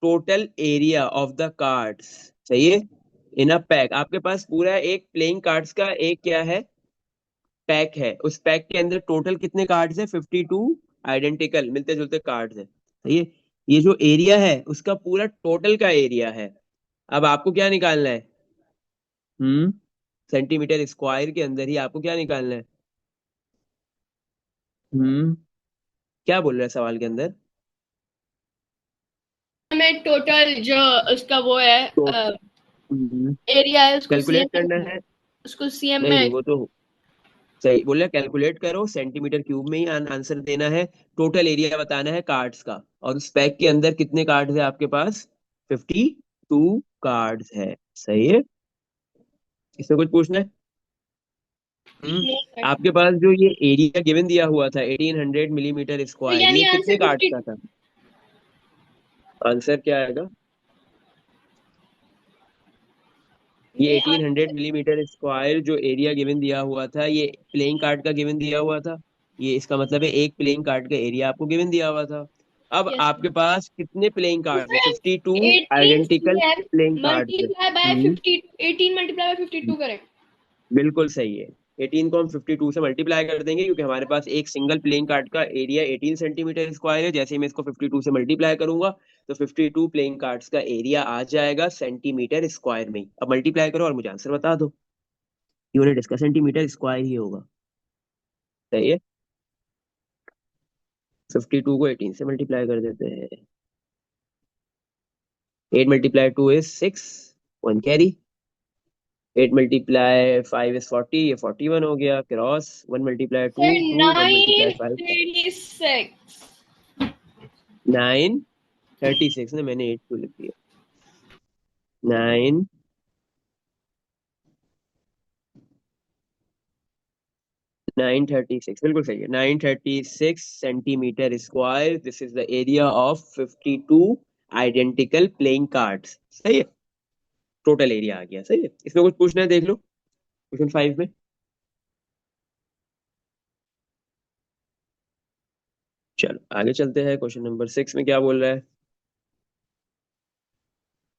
total area of the cards, सही है। इन अ पैक, आपके पास पूरा एक प्लेइंग कार्ड्स का एक क्या है, पैक है। उस पैक के अंदर टोटल कितने कार्ड्स है, 52 आइडेंटिकल मिलते जुलते कार्ड्स है, सही है। ये जो एरिया है उसका पूरा टोटल का एरिया है। अब आपको क्या निकालना है? हम्म, सेंटीमीटर स्क्वायर के अंदर ही आपको क्या निकालना है? हम्म, क्या बोल रहा है सवाल के अंदर? हमें टोटल जो उसका वो है तो एरिया है उसको कैलकुलेट सीएम करना में, है। उसको सीएम नहीं नहीं, में। वो तो सही बोले, कैलकुलेट करो, सेंटीमीटर क्यूब में ही आंसर देना है। टोटल एरिया बताना है कार्ड्स का, और उस पैक के अंदर कितने कार्ड्स है आपके पास? 52 कार्ड्स है, सही है। इसमें कुछ पूछना है? हम्म, आपके पास जो ये एरिया गिवन दिया हुआ था 1800 मिलीमीटर तो स्क्वायर, यानी ये कितने आंसर कार्ड्स 50। का था? आंसर क्या आएगा? ये ये 1800 मिलीमीटर स्क्वायर जो एरिया गिवन दिया हुआ था, ये प्लेइंग कार्ड का गिवन दिया हुआ था। ये इसका मतलब है एक प्लेइंग कार्ड का एरिया आपको गिवन दिया हुआ था। अब यस आपके पास कितने प्लेइंग कार्ड है? 52 18 आइडेंटिकल सीएम प्लेइंग कार्ड है। मल्टीप्लाई बाय 50, 18 मल्टीप्लाई बाय 52 करें। बिल्कुल सही है। 18 को हम 52 से मल्टीप्लाई कर देंगे, क्योंकि हमारे पास एक सिंगल प्लेइंग कार्ड का एरिया 18 सेंटीमीटर स्क्वायर है। जैसे ही मैं इसको 52 से मल्टीप्लाई करूंगा तो 52 प्लेइंग कार्ड्स का एरिया आ जाएगा सेंटीमीटर स्क्वायर में ही। अब मल्टीप्लाई करो और मुझे आंसर बता दो। यूनिट इसका सेंटीमीटर स्क्वायर ही होगा, सही है। 52 को 18 से मल्टीप्लाई कर देते हैं। 8 multiply 2 is 6, one carry. 8 multiply 5 is 40, ये 41 हो गया क्रॉस। 1 multiply 2 sir 2, 1 multiply 5 936। 936 ने, मैंने 8 क्यों लिख दिया? 9 936 बिल्कुल सही है। 936 centimetre square, this is the area of 52 identical playing cards, सही है। टोटल एरिया आ गया, सही है। इसमें कुछ पूछना है, देख लो क्वेश्चन 5 में। चलो आगे चलते हैं, क्वेश्चन नंबर 6 में क्या बोल रहा है।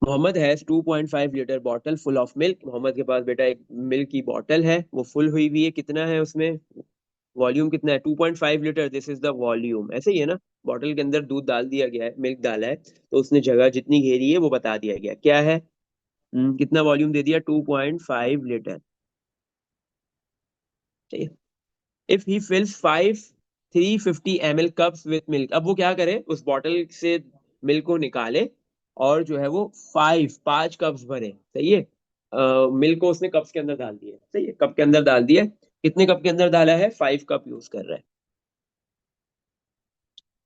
Mohammed has 2.5 litre bottle full of milk. Mohammed के पास बेटा एक मिल्क की बॉटल है, वो फुल हुई हुई है। कितना है उसमें, वॉल्यूम कितना है? 2.5 litre, this is the volume, ऐसे ही है ना। बॉटल के अंदर दूध डाल दिया गया है, मिल्क डाला है, तो उसने जगह जितनी घेरी है वो बता दिया गया क्या है। कितना वॉल्यूम दे दिया? 2.5 लीटर, ठीक है। If he fills 350 ml cups with milk, अब वो क्या करे, उस बॉटल से मिल्क को निकाले और जो है वो 5 कप्स भरे, सही है। मिल्क को उसने कप्स के अंदर डाल दिया, सही है, कप के अंदर डाल दिया। कितने कप के अंदर डाला है? 5 कप यूज कर रहा है।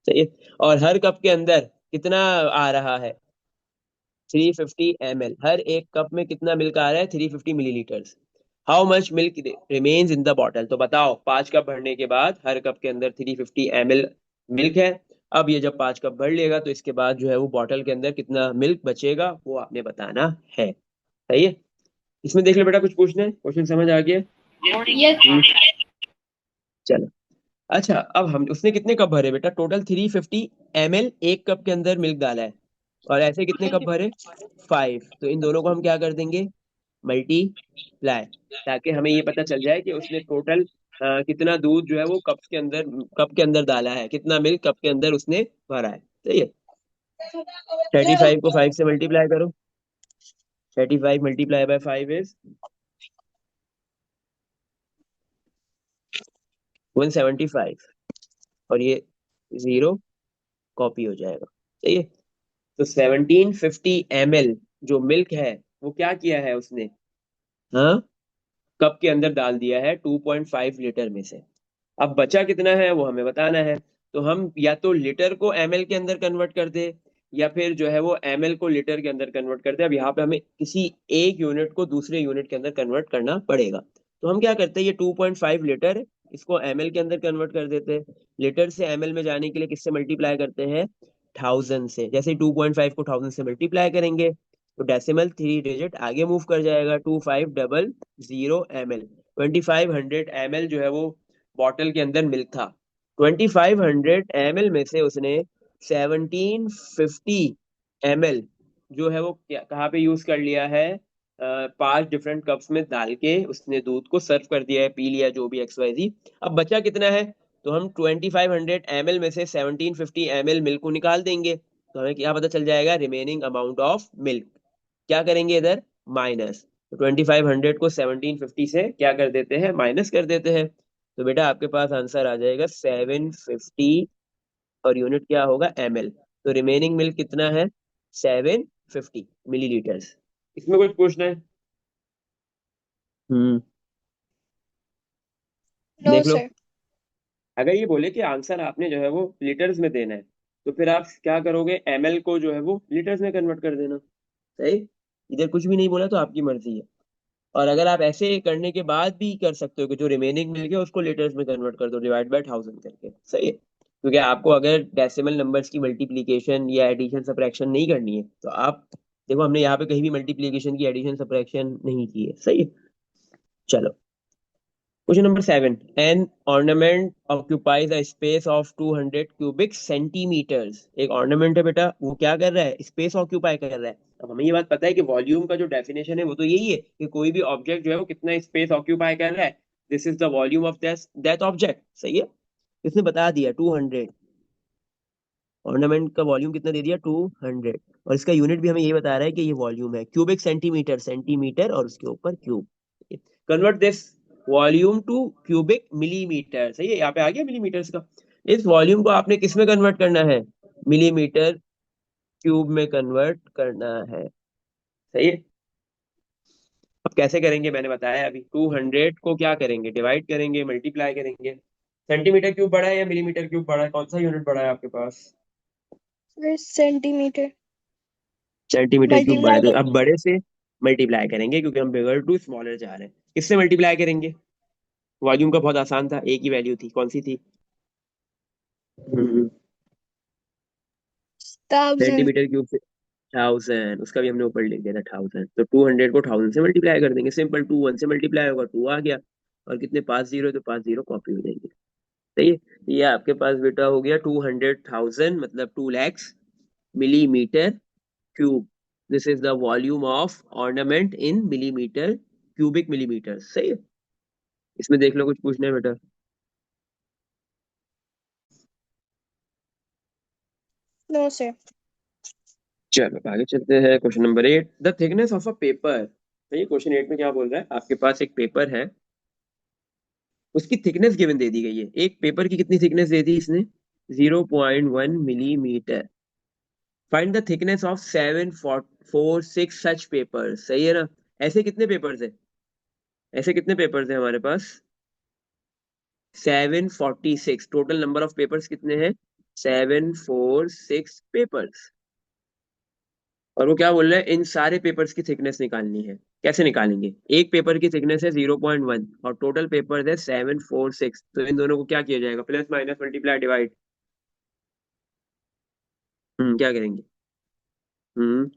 सही है। और हर कप के अंदर कितना आ रहा है? 350 ml। हर एक कप में कितना मिल्क आ रहा है? 350 millilitres. How much milk remains in the bottle? तो बताओ, 5 कप भरने के बाद हर कप के अंदर 350 ml मिल्क है। अब ये जब 5 कप भर लेगा तो इसके बाद जो है वो बॉटल के अंदर कितना मिल्क बचेगा वो आपने बताना है। सही है। इसमें देख लो बेटा, कुछ पूछना है? क्वेश्चन समझ आ गया? यस। हम्म, चलो। अच्छा, अब हम उसने कितने कप भरे बेटा? टोटल 350 ml एक कप के अंदर मिल्क डाला है। और ऐसे कितने कप भरे? 5। तो इन दोनों को हम क्या कर देंगे? मल्टीप्लाई। ताकि हमें ये पता चल जाए कि उसने टोटल कितना दूध जो है वो कप के अंदर डाला है, कितना मिल्क कप के अंदर उसने भरा है। सही है। 35 को 5 से मल्टीप्लाई करो। 35 × 5 इज 175। और ये जीरो कॉपी हो जाएगा। सही है। तो 1750 ml जो मिल्क है वो क्या किया है उसने? हाँ, कप के अंदर डाल दिया है 2.5 लीटर में से। अब बचा कितना है वो हमें बताना है। तो हम या तो लीटर को एमएल के अंदर कन्वर्ट कर दे, या फिर जो है वो एमएल को लीटर के अंदर कन्वर्ट कर दे। अब यहाँ पे हमें किसी एक यूनिट को दूसरे यूनिट के अंदर कन्वर्ट करना पड़ेगा। तो हम क्या करते हैं, ये 2.5 लीटर है, इसको एमएल के अंदर कन्वर्ट कर देते हैं। लीटर से एमएल में जाने के लिए किससे मल्टीप्लाई करते हैं? 1000 से। जैसे ही 2.5 को 1000 से मल्टीप्लाई करेंगे तो डेसिमल 3 डिजिट आगे मूव कर जाएगा। 2500 ml। 2500 ml जो है वो बॉटल के अंदर मिल्क था। 2500 ml में से उसने 1750 ml जो है वो कहाँ पे यूज कर लिया है? 5 डिफरेंट कप्स में डाल के उसने दूध को सर्व कर दिया है, पी लिया, जो भी XYZ। अब बचा कितना है? तो हम 2500 ml में से 1750 ml मिल्क को निकाल देंगे, तो हमें क्या पता चल जाएगा? Remaining amount of milk. क्या करेंगे इधर? माइनस। तो 2500 को 1750 से क्या कर देते हैं? माइनस कर देते हैं। तो बेटा आपके पास आंसर आ जाएगा 750। और यूनिट क्या होगा? ml। तो रिमेनिंग मिल्क कितना है? 750 मिलीलीटर्स। इसमें कुछ पूछना है? हम्म, नो देख लो। सर। अगर ये बोले कि आंसर आपने जो है वो लीटर्स में देना है, तो फिर आप क्या करोगे? ml को जो है वो लीटर्स में कन्वर्ट कर देना। सही। इधर कुछ भी नहीं बोला तो आपकी मर्जी है। और अगर आप ऐसे करने के बाद भी कर सकते हो कि जो रिमेनिंग मिल गया उसको लीटर्स में कन्वर्ट कर दो, डिवाइड बाय 1000 करके। सही है। क्योंकि आपको अगर डेसिमल नंबर्स की मल्टीप्लीकेशन या एडिशन सब्ट्रैक्शन नहीं करनी है तो आप देखो, हमने यहाँ पे कहीं भी मल्टीप्लीकेशन की एडिशन सब्ट्रैक्शन नहीं की है। सही है। चलो। Question number 7। An ornament occupies a space of 200 cubic centimetres. एक ऑर्नामेंट है बेटा, वो क्या कर रहा है? स्पेस ऑक्यूपाई कर रहा है। अब हमें ये बात पता है कि वॉल्यूम का जो डेफिनेशन है वो तो यही है कि कोई भी ऑब्जेक्ट जो है वो कितना स्पेस ऑक्यूपाई कर रहा है। This is the volume of that object. सही है। इसने बता दिया 200। ऑर्नामेंट का वॉल्यूम कितना दे दिया? 200। और इसका यूनिट भी हमें ये बता रहा है कि ये वॉल्यूम है। क्यूबिक सेंटीमीटर, सेंटीमीटर और उसके ऊपर cube. Convert this volume to cubic millimetre. सही है। यहाँ पे आ गया मिलीमीटर्स का। इस वॉल्यूम को आपने किस में कन्वर्ट करना है? मिलीमीटर क्यूब में कन्वर्ट करना है। सही है। अब कैसे करेंगे मैंने बताया अभी। 200 को क्या करेंगे? डिवाइड करेंगे, मल्टीप्लाई करेंगे। सेंटीमीटर क्यूब बड़ा है या मिलीमीटर क्यूब बड़ा है? कौन सा यूनिट बड़ा है आपके पास? सेंटीमीटर। सेंटीमीटर क्यूब बड़ा मल्टीप्लाई है, तो अब करेंगे। बड़े से मल्टीप्लाई करेंगे क्योंकि हम बिगर टू स्मॉलर जा रहे हैं। किससे मल्टीप्लाई करेंगे? वॉल्यूम का बहुत आसान था, एक ही वैल्यू थी। कौन सी थी? थाउजेंड। सेंटीमीटर क्यूब से 1000, उसका भी हमने ऊपर लिख दिया था 1000। तो 200 को 1000 से मल्टीप्लाई कर देंगे। सिंपल। 2 1 से मल्टीप्लाई होगा, 2 आ गया। और कितने? 5 0, तो 5 0 कॉपी हो जाएंगे। सही है। ये आपके पास बेटा हो गया 200,000, मतलब 2 lakhs millimetre cube. This is the volume of ornament in millimetre, cubic millimetre. सही है। इसमें देख लो, कुछ पूछना है बेटा? No sir. चलो आगे चलते हैं। Question number 8। The thickness of a paper. तो ये क्वेश्चन 8 में क्या बोल रहा है? आपके पास एक पेपर है, उसकी थिकनेस गिवन दे दी गई है। एक पेपर की कितनी थिकनेस दे दी इसने? 0.1 millimetre. Find the thickness of 746 such paper. सही है ना? ऐसे कितने पेपर्स है? ऐसे कितने पेपर्स है हमारे पास? 746। टोटल नंबर ऑफ पेपर्स कितने हैं? 746 पेपर्स। और वो क्या बोल रहा है, इन सारे पेपर्स की थिकनेस निकालनी है। कैसे निकालेंगे? एक पेपर की थिकनेस है 0.1 और टोटल पेपर है 746, तो इन दोनों को क्या किया जाएगा? Plus minus multiply divide. क्या करेंगे? हम्म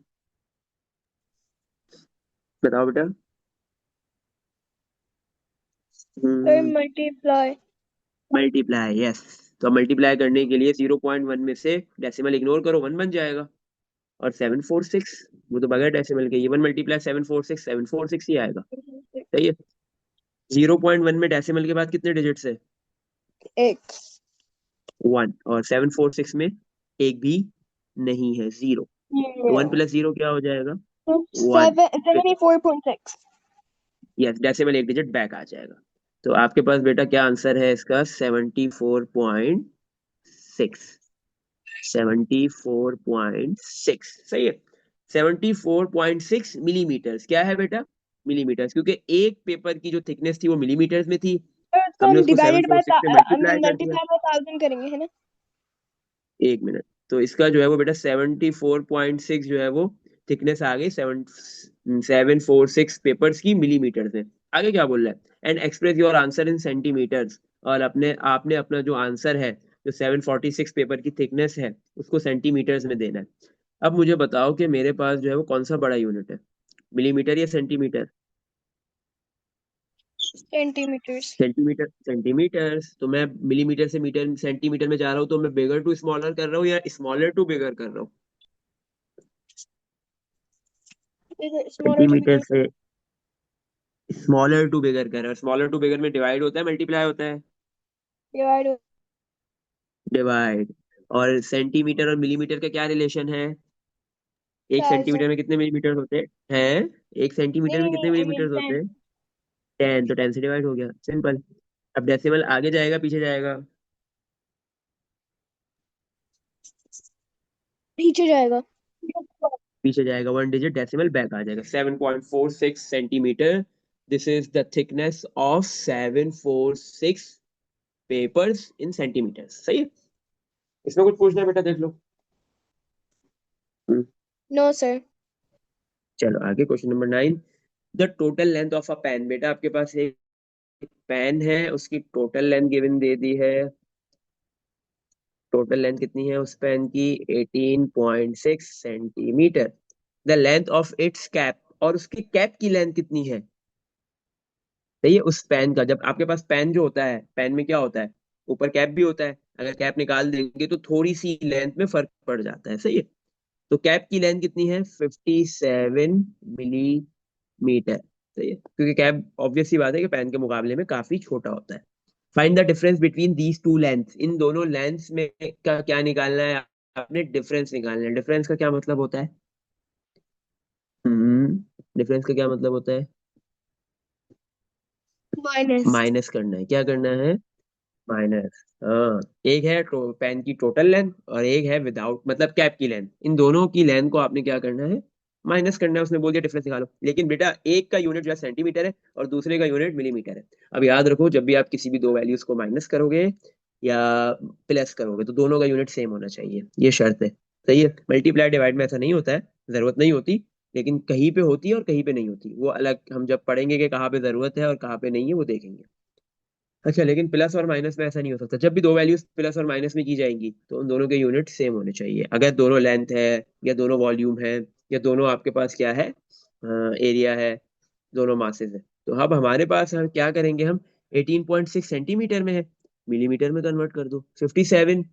बताओ बेटा। सर हम्म मल्टीप्लाई। Multiply, yes. तो मल्टीप्लाई करने के लिए 0.1 में से डेसिमल इग्नोर करो, 1 बन जाएगा। और 746, वो तो बगैर डेसिमल के, ये 1 × 746 746 ही आएगा। सही है। 0.1 में डेसिमल के बाद कितने डिजिट्स है? एक। 1। और 746 में एक भी नहीं है, 0। तो 1 + 0 क्या हो जाएगा? 1। 74.6। यस, डेसिमल एक डिजिट बैक आ जाएगा। तो आपके पास बेटा क्या आंसर है इसका? 74.6। 74.6 सही है। 74.6 मिलीमीटर्स। क्या है बेटा? मिलीमीटर्स, क्योंकि एक पेपर की जो थिकनेस थी वो मिलीमीटर्स में थी। तो इसको हमने हम उसको डिवाइडेड बाय 746 से मल्टीप्लाई कर दिया। मल्टीप्लाई बाय 1000 करेंगे, है ना? 1 मिनट। तो इसका जो है वो बेटा 74.6 जो है वो थिकनेस आ गई 746 पेपर्स की मिलीमीटर में। आगे क्या बोल रहा है? And express your answer in centimetres. और अपने आपने अपना जो आंसर है, जो 746 पेपर की थिकनेस है, उसको सेंटीमीटर्स में देना है। अब मुझे बताओ कि मेरे पास जो है वो कौन सा बड़ा यूनिट है, मिलीमीटर या सेंटीमीटर? सेंटीमीटर्स। Centimetre, centimetres. तो मैं मिलीमीटर से मीटर सेंटीमीटर में जा रहा हूँ, तो मैं बिगर टू स्मॉलर कर रहा हूँ या स्मॉलर टू बिगर कर रहा हूँ? स्मॉलर टू सेंटीमीटर बिगर। से स्मॉलर टू बिगर कर रहा है। स्मॉलर टू बिगर में डिवाइड होता है, मल्टीप्लाई होता है? डिवाइड। डिवाइड। और सेंटीमीटर और मिलीमीटर का क्या रिलेशन है? एक 1000। सेंटीमीटर में कितने मिलीमीटर होते हैं? एक नहीं सेंटीमीटर में नहीं कितने नहीं, आई मीन मिलीमीटर होते 10। हैं? 10, तो 10 से डिवाइड हो गया, सिंपल। अब डेसिमल आगे जाएगा पीछे जाएगा? पीछे जाएगा। पीछे जाएगा, 1 डिजिट डेसिमल बैक आ जाएगा। 7.46 centimetre. This is the thickness of 746 papers in centimetre. सही है। इसमें कुछ पूछना है बेटा, देख लो। हम्म, नो सर। चलो आगे, question number 9। The total length of a pen. बेटा आपके पास एक पेन है, उसकी टोटल लेंथ गिवन दे दी है। टोटल लेंथ कितनी है उस पेन की? 18.6 centimetre. The length of its cap. और उसकी कैप की लेंथ कितनी है? सही है। उस पेन का, जब आपके पास पेन जो होता है, पेन में क्या होता है? ऊपर कैप भी होता है। अगर कैप निकाल देंगे तो थोड़ी सी लेंथ में फर्क पड़ जाता है। सही है। तो कैप की लेंथ कितनी है? 57 मिलीमीटर। सही है, क्योंकि कैप ऑब्वियस सी बात है कि पेन के मुकाबले में काफी छोटा होता है। Find the difference between these two length. इन दोनों लेंथ्स में का क्या निकालना है? आपने डिफरेंस निकालना है। डिफरेंस का क्या मतलब होता है? हम्म डिफरेंस का क्या मतलब होता है? माइनस। माइनस करना है। क्या करना है? माइनस। हाँ। एक है पेन की टोटल लेंथ और एक है विदाउट, मतलब कैप की लेंथ। इन दोनों की लेंथ को आपने क्या करना है? माइनस करना है। उसने बोल दिया डिफरेंस निकालो, लेकिन बेटा एक का यूनिट जो है सेंटीमीटर है और दूसरे का यूनिट मिलीमीटर है। अब याद रखो, जब भी आप किसी भी दो वैल्यूज को माइनस करोगे या प्लस करोगे तो दोनों का यूनिट सेम होना चाहिए, ये शर्त है। सही है। मल्टीप्लाई डिवाइड में ऐसा नहीं होता है, जरूरत नहीं होती। लेकिन कहीं पे होती है और कहीं पे नहीं होती, वो अलग हम जब पढ़ेंगे कि कहाँ पे जरूरत है और कहाँ पे नहीं है, वो देखेंगे। अच्छा, लेकिन प्लस और माइनस में ऐसा नहीं हो सकता। जब भी दो वैल्यूज प्लस और माइनस में की जाएंगी तो उन दोनों के यूनिट सेम होने चाहिए। अगर दोनों लेंथ है या दोनों वॉल्यूम है या दोनों आपके पास क्या है, एरिया है, दोनों मासेस है। तो अब हमारे पास हम क्या करेंगे? हम 18.6 सेंटीमीटर में है, मिलीमीटर में कन्वर्ट कर दो। 57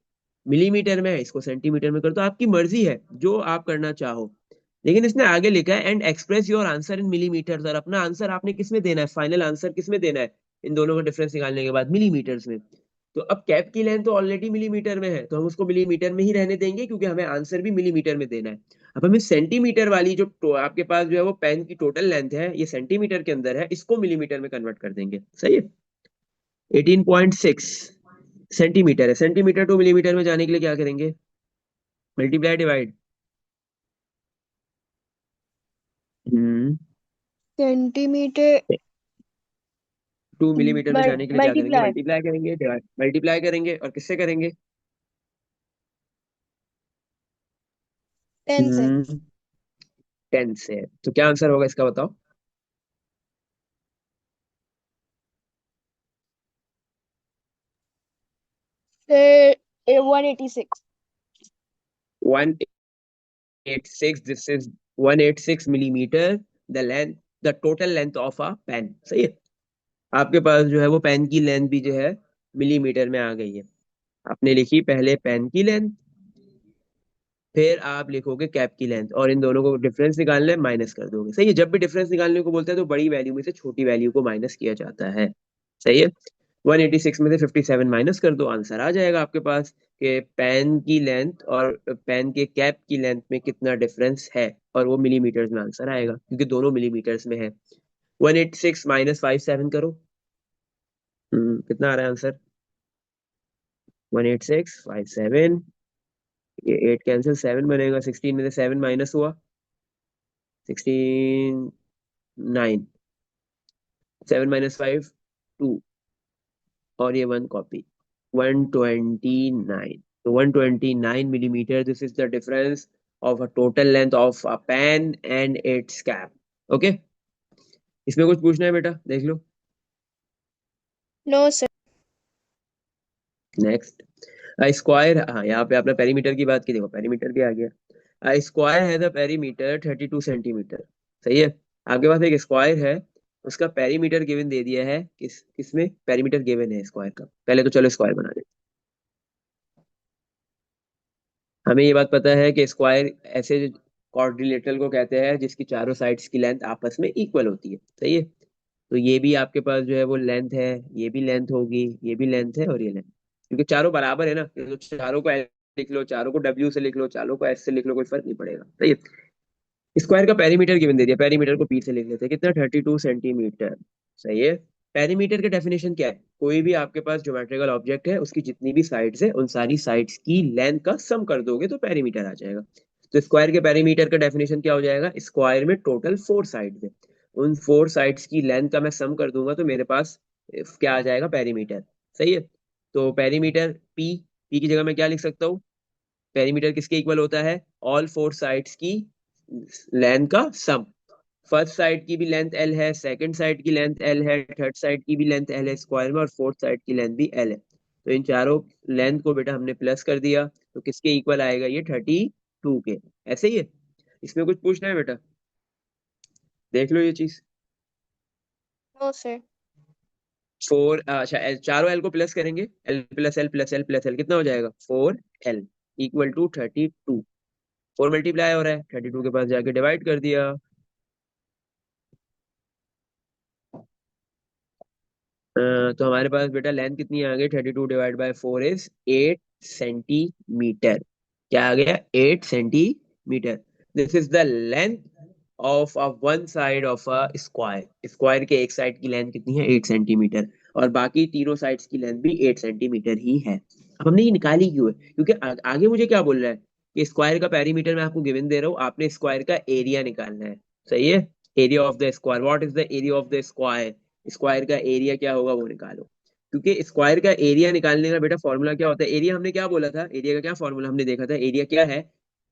मिलीमीटर में है, इसको सेंटीमीटर में कर दो। आपकी मर्जी है जो आप करना चाहो। लेकिन इसने आगे लिखा है and express your answer in millimetre. और अपना आंसर आपने किस में देना है? फाइनल आंसर किस में देना है? इन दोनों का डिफरेंस निकालने के बाद मिलीमीटर्स में। तो अब कैप की लेंथ तो ऑलरेडी मिलीमीटर में है, तो हम उसको मिलीमीटर में ही रहने देंगे, क्योंकि हमें आंसर भी मिलीमीटर में देना है। अब हमें सेंटीमीटर वाली जो आपके पास जो है वो पेन की टोटल लेंथ है, ये सेंटीमीटर के अंदर है, इसको मिलीमीटर में कन्वर्ट कर देंगे। सही है। 18.6 सेंटीमीटर है, सेंटीमीटर टू मिलीमीटर में जाने के लिए क्या करेंगे? Multiply divide. हम्म सेंटीमीटर। 2 मिलीमीटर में जाने के लिए क्या करेंगे? मल्टीप्लाई। मल्टीप्लाई करेंगे, डिवाइड, मल्टीप्लाई करेंगे, और किससे करेंगे? 10 से। 10 से है तो क्या आंसर होगा इसका बताओ। फिर 186। 186, this is 186 millimetre, the length, the total length of a pen. सही है। आपके पास जो है वो पेन की लेंथ भी जो है मिलीमीटर में आ गई है। आपने लिखी पहले पेन की लेंथ, फिर आप लिखोगे कैप की लेंथ, और इन दोनों को डिफरेंस निकालना है, माइनस कर दोगे। सही है। जब भी डिफरेंस निकालने को बोलते हैं तो बड़ी वैल्यू में से छोटी वैल्यू को माइनस किया जाता है। सही है। 186 में से 57 माइनस कर दो, आंसर आ जाएगा आपके पास कि पेन की लेंथ और पेन के कैप की लेंथ में कितना डिफरेंस है, और वो मिलीमीटर्स में आंसर आएगा क्योंकि दोनों मिलीमीटर्स में है। 186 माइनस 57 करो। कितना आ रहा है आंसर? 186 57, ये 8 कैंसिल, 7 बनेगा, 16 में से 7 माइनस हुआ, 69, 7 - 5 2, और ये 1 कॉपी, 129। तो 129 millimetre, this is the difference of a total length of a pen and its cap. Okay. इसमें कुछ पूछना है बेटा, देख लो। No sir. नेक्स्ट। स्क्वायर, हाँ यहाँ पे आपने पेरीमीटर की बात की, देखो पेरीमीटर भी आ गया। स्क्वायर है द पेरीमीटर 32 सेंटीमीटर। सही है। आपके पास एक स्क्वायर है, उसका पेरीमीटर गिवन दे दिया है, किसमें पेरीमीटर गिवन है स्क्वायर का। पहले तो चलो स्क्वायर बना दे। हमें ये बात पता है कि स्क्वायर ऐसे क्वाड्रिलेटरल को कहते हैं जिसकी चारों साइड्स की लेंथ आपस में इक्वल होती है। सही है। तो ये भी आपके पास जो है वो लेंथ है, ये भी लेंथ होगी, ये भी लेंथ है, और ये लेंथ, क्योंकि चारों बराबर है ना, तो चारों को एल लिख लो, चारों को डब्ल्यू से लिख लो, चारों को एस से लिख लो, कोई फर्क नहीं पड़ेगा। सही है। स्क्वायर का पेरीमीटर गिवन दे दिया, पेरीमीटर को पी से लिख लेते हैं, कितना 32 सेंटीमीटर। सही है। पेरीमीटर की डेफिनेशन क्या है? कोई भी आपके पास ज्योमेट्रिकल ऑब्जेक्ट है, उसकी जितनी भी साइड्स है, उन सारी साइड्स की लेंथ का सम कर दोगे तो पेरीमीटर आ जाएगा। तो स्क्वायर के पेरीमीटर का डेफिनेशन क्या हो जाएगा? स्क्वायर में टोटल 4 साइड है, उन 4 साइड्स की लेंथ का मैं सम कर दूंगा तो मेरे पास क्या आ जाएगा? पेरीमीटर। सही है। तो पेरीमीटर पी, पी की जगह मैं क्या लिख सकता हूँ? पेरीमीटर किसके इक्वल होता है? ऑल 4 साइड्स की लेंथ का सम। फर्स्ट साइड की भी लेंथ एल है, सेकंड साइड की लेंथ एल है, थर्ड साइड की भी लेंथ एल है स्क्वायर में, और फोर्थ साइड की लेंथ भी एल है। तो इन चारों लेंथ को बेटा हमने प्लस कर दिया, तो किसके इक्वल आएगा? ये 32 के। ऐसे ही है। इसमें कुछ पूछना है बेटा, देख लो ये चीज। No sir. अच्छा, चारों एल को प्लस करेंगे, L plus L plus L plus L, कितना हो जाएगा? 4 एल इक्वल टू 32। 4 मल्टीप्लाई हो रहा है, 32 के पास जाके डिवाइड कर दिया। तो हमारे पास बेटा लेंथ कितनी आ गई? 32 डिवाइड बाय 4 इज 8 सेंटीमीटर। क्या आ गया? 8 centimetre. This is the length of a one side of a square. Square के एक साइड की लेंथ कितनी है? 8 सेंटीमीटर। और बाकी तीनों साइड्स की लेंथ भी 8 सेंटीमीटर ही है। अब हमने ये निकाली क्यों है? क्योंकि आगे मुझे क्या बोल रहा है कि स्क्वायर का पेरीमीटर मैं आपको गिवन दे रहा हूँ, आपने स्क्वायर का एरिया निकालना है। सही है। Area of the square, what is the area of the square? Square का एरिया क्या होगा वो निकालो। क्योंकि स्क्वायर का एरिया निकालने का बेटा फॉर्मूला क्या होता है? एरिया हमने क्या बोला था? एरिया का क्या फॉर्मूला हमने देखा था? एरिया क्या है?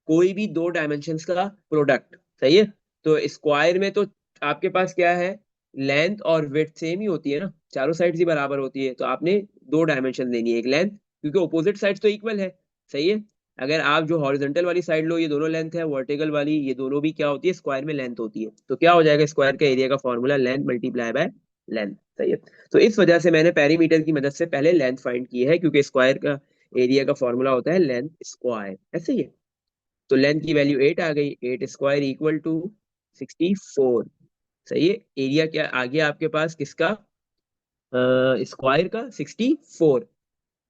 कोई भी दो डायमेंशंस का प्रोडक्ट। सही है। तो स्क्वायर में तो आपके पास क्या है? लेंथ और विड्थ सेम ही होती है ना, चारों साइड्स ही बराबर होती है, तो आपने दो डायमेंशन लेनी है, एक लेंथ, क्योंकि ऑपोजिट साइड्स तो इक्वल है। सही है। अगर आप जो हॉरिजॉन्टल वाली साइड लो, ये दोनों लेंथ है, वर्टिकल वाली ये दोनों भी क्या होती है? स्क्वायर में लेंथ होती है। तो क्या हो जाएगा? स्क्वायर का एरिया का formula length multiply by length. सही है। तो इस वजह से मैंने पेरीमीटर की मदद से पहले लेंथ फाइंड की है, क्योंकि स्क्वायर का एरिया का फॉर्मूला होता है लेंथ स्क्वायर। ऐसे ही है। तो लेंथ की वैल्यू 8 आ गई, 8 स्क्वायर इक्वल टू 64। सही है। एरिया क्या आ गया आपके पास किसका? स्क्वायर का 64।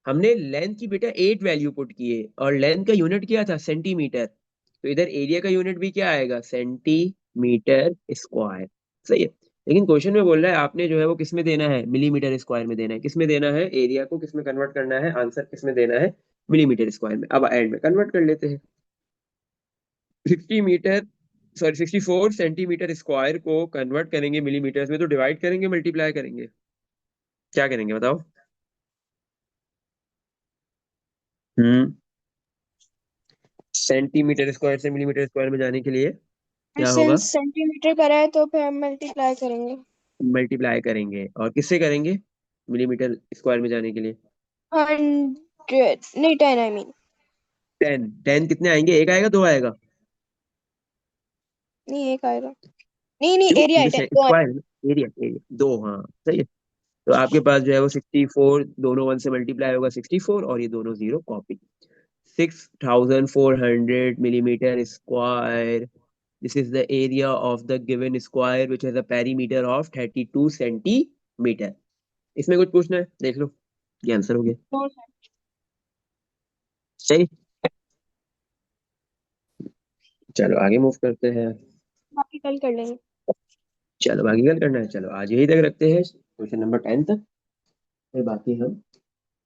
हमने लेंथ की बेटा 8 वैल्यू पुट की है, और लेंथ का यूनिट क्या था? सेंटीमीटर। तो इधर एरिया का यूनिट भी क्या आएगा? Centimetre square. सही है। लेकिन क्वेश्चन में बोल रहा है आपने जो है वो किस में देना है? मिलीमीटर स्क्वायर में देना है। किस में देना है? एरिया को किस में कन्वर्ट करना है? आंसर किस में देना है? मिलीमीटर स्क्वायर में। अब एंड में कन्वर्ट कर लेते हैं। 60 मीटर, सॉरी 64 सेंटीमीटर स्क्वायर को कन्वर्ट करेंगे मिलीमीटर्स में, तो डिवाइड करेंगे मल्टीप्लाई करेंगे? क्या करेंगे बताओ? हम्म सेंटीमीटर स्क्वायर से मिलीमीटर स्क्वायर में जाने के लिए क्या होगा? सिंस सेंटीमीटर करा है तो फिर हम मल्टीप्लाई करेंगे। मल्टीप्लाई करेंगे, और किससे करेंगे मिलीमीटर स्क्वायर में जाने के लिए? 100 नहीं 10 आई मीन। 10। 10 कितने आएंगे, एक आएगा, दो आएगा? नहीं एक आएगा। नहीं नहीं क्यों, एरिया ये है तो 10 दो स्क्वायर है, एरिया एरिया दो, हाँ सही है। तो आपके पास जो है वो 64, दोनों वन से मल्टीप्लाई होगा 64, और ये दोनों zero copy. 6400 millimeter square. This is the area of the given square which has a perimeter of 32 centimeter. इसमें कुछ पूछना है, देख लो, ये आंसर हो गया। सही। चलो आगे मूव करते हैं। बाकी कल कर लेंगे। चलो आगे क्या करना है, चलो आज यही तक रखते हैं क्वेश्चन नंबर 10 तक, फिर बाकी हम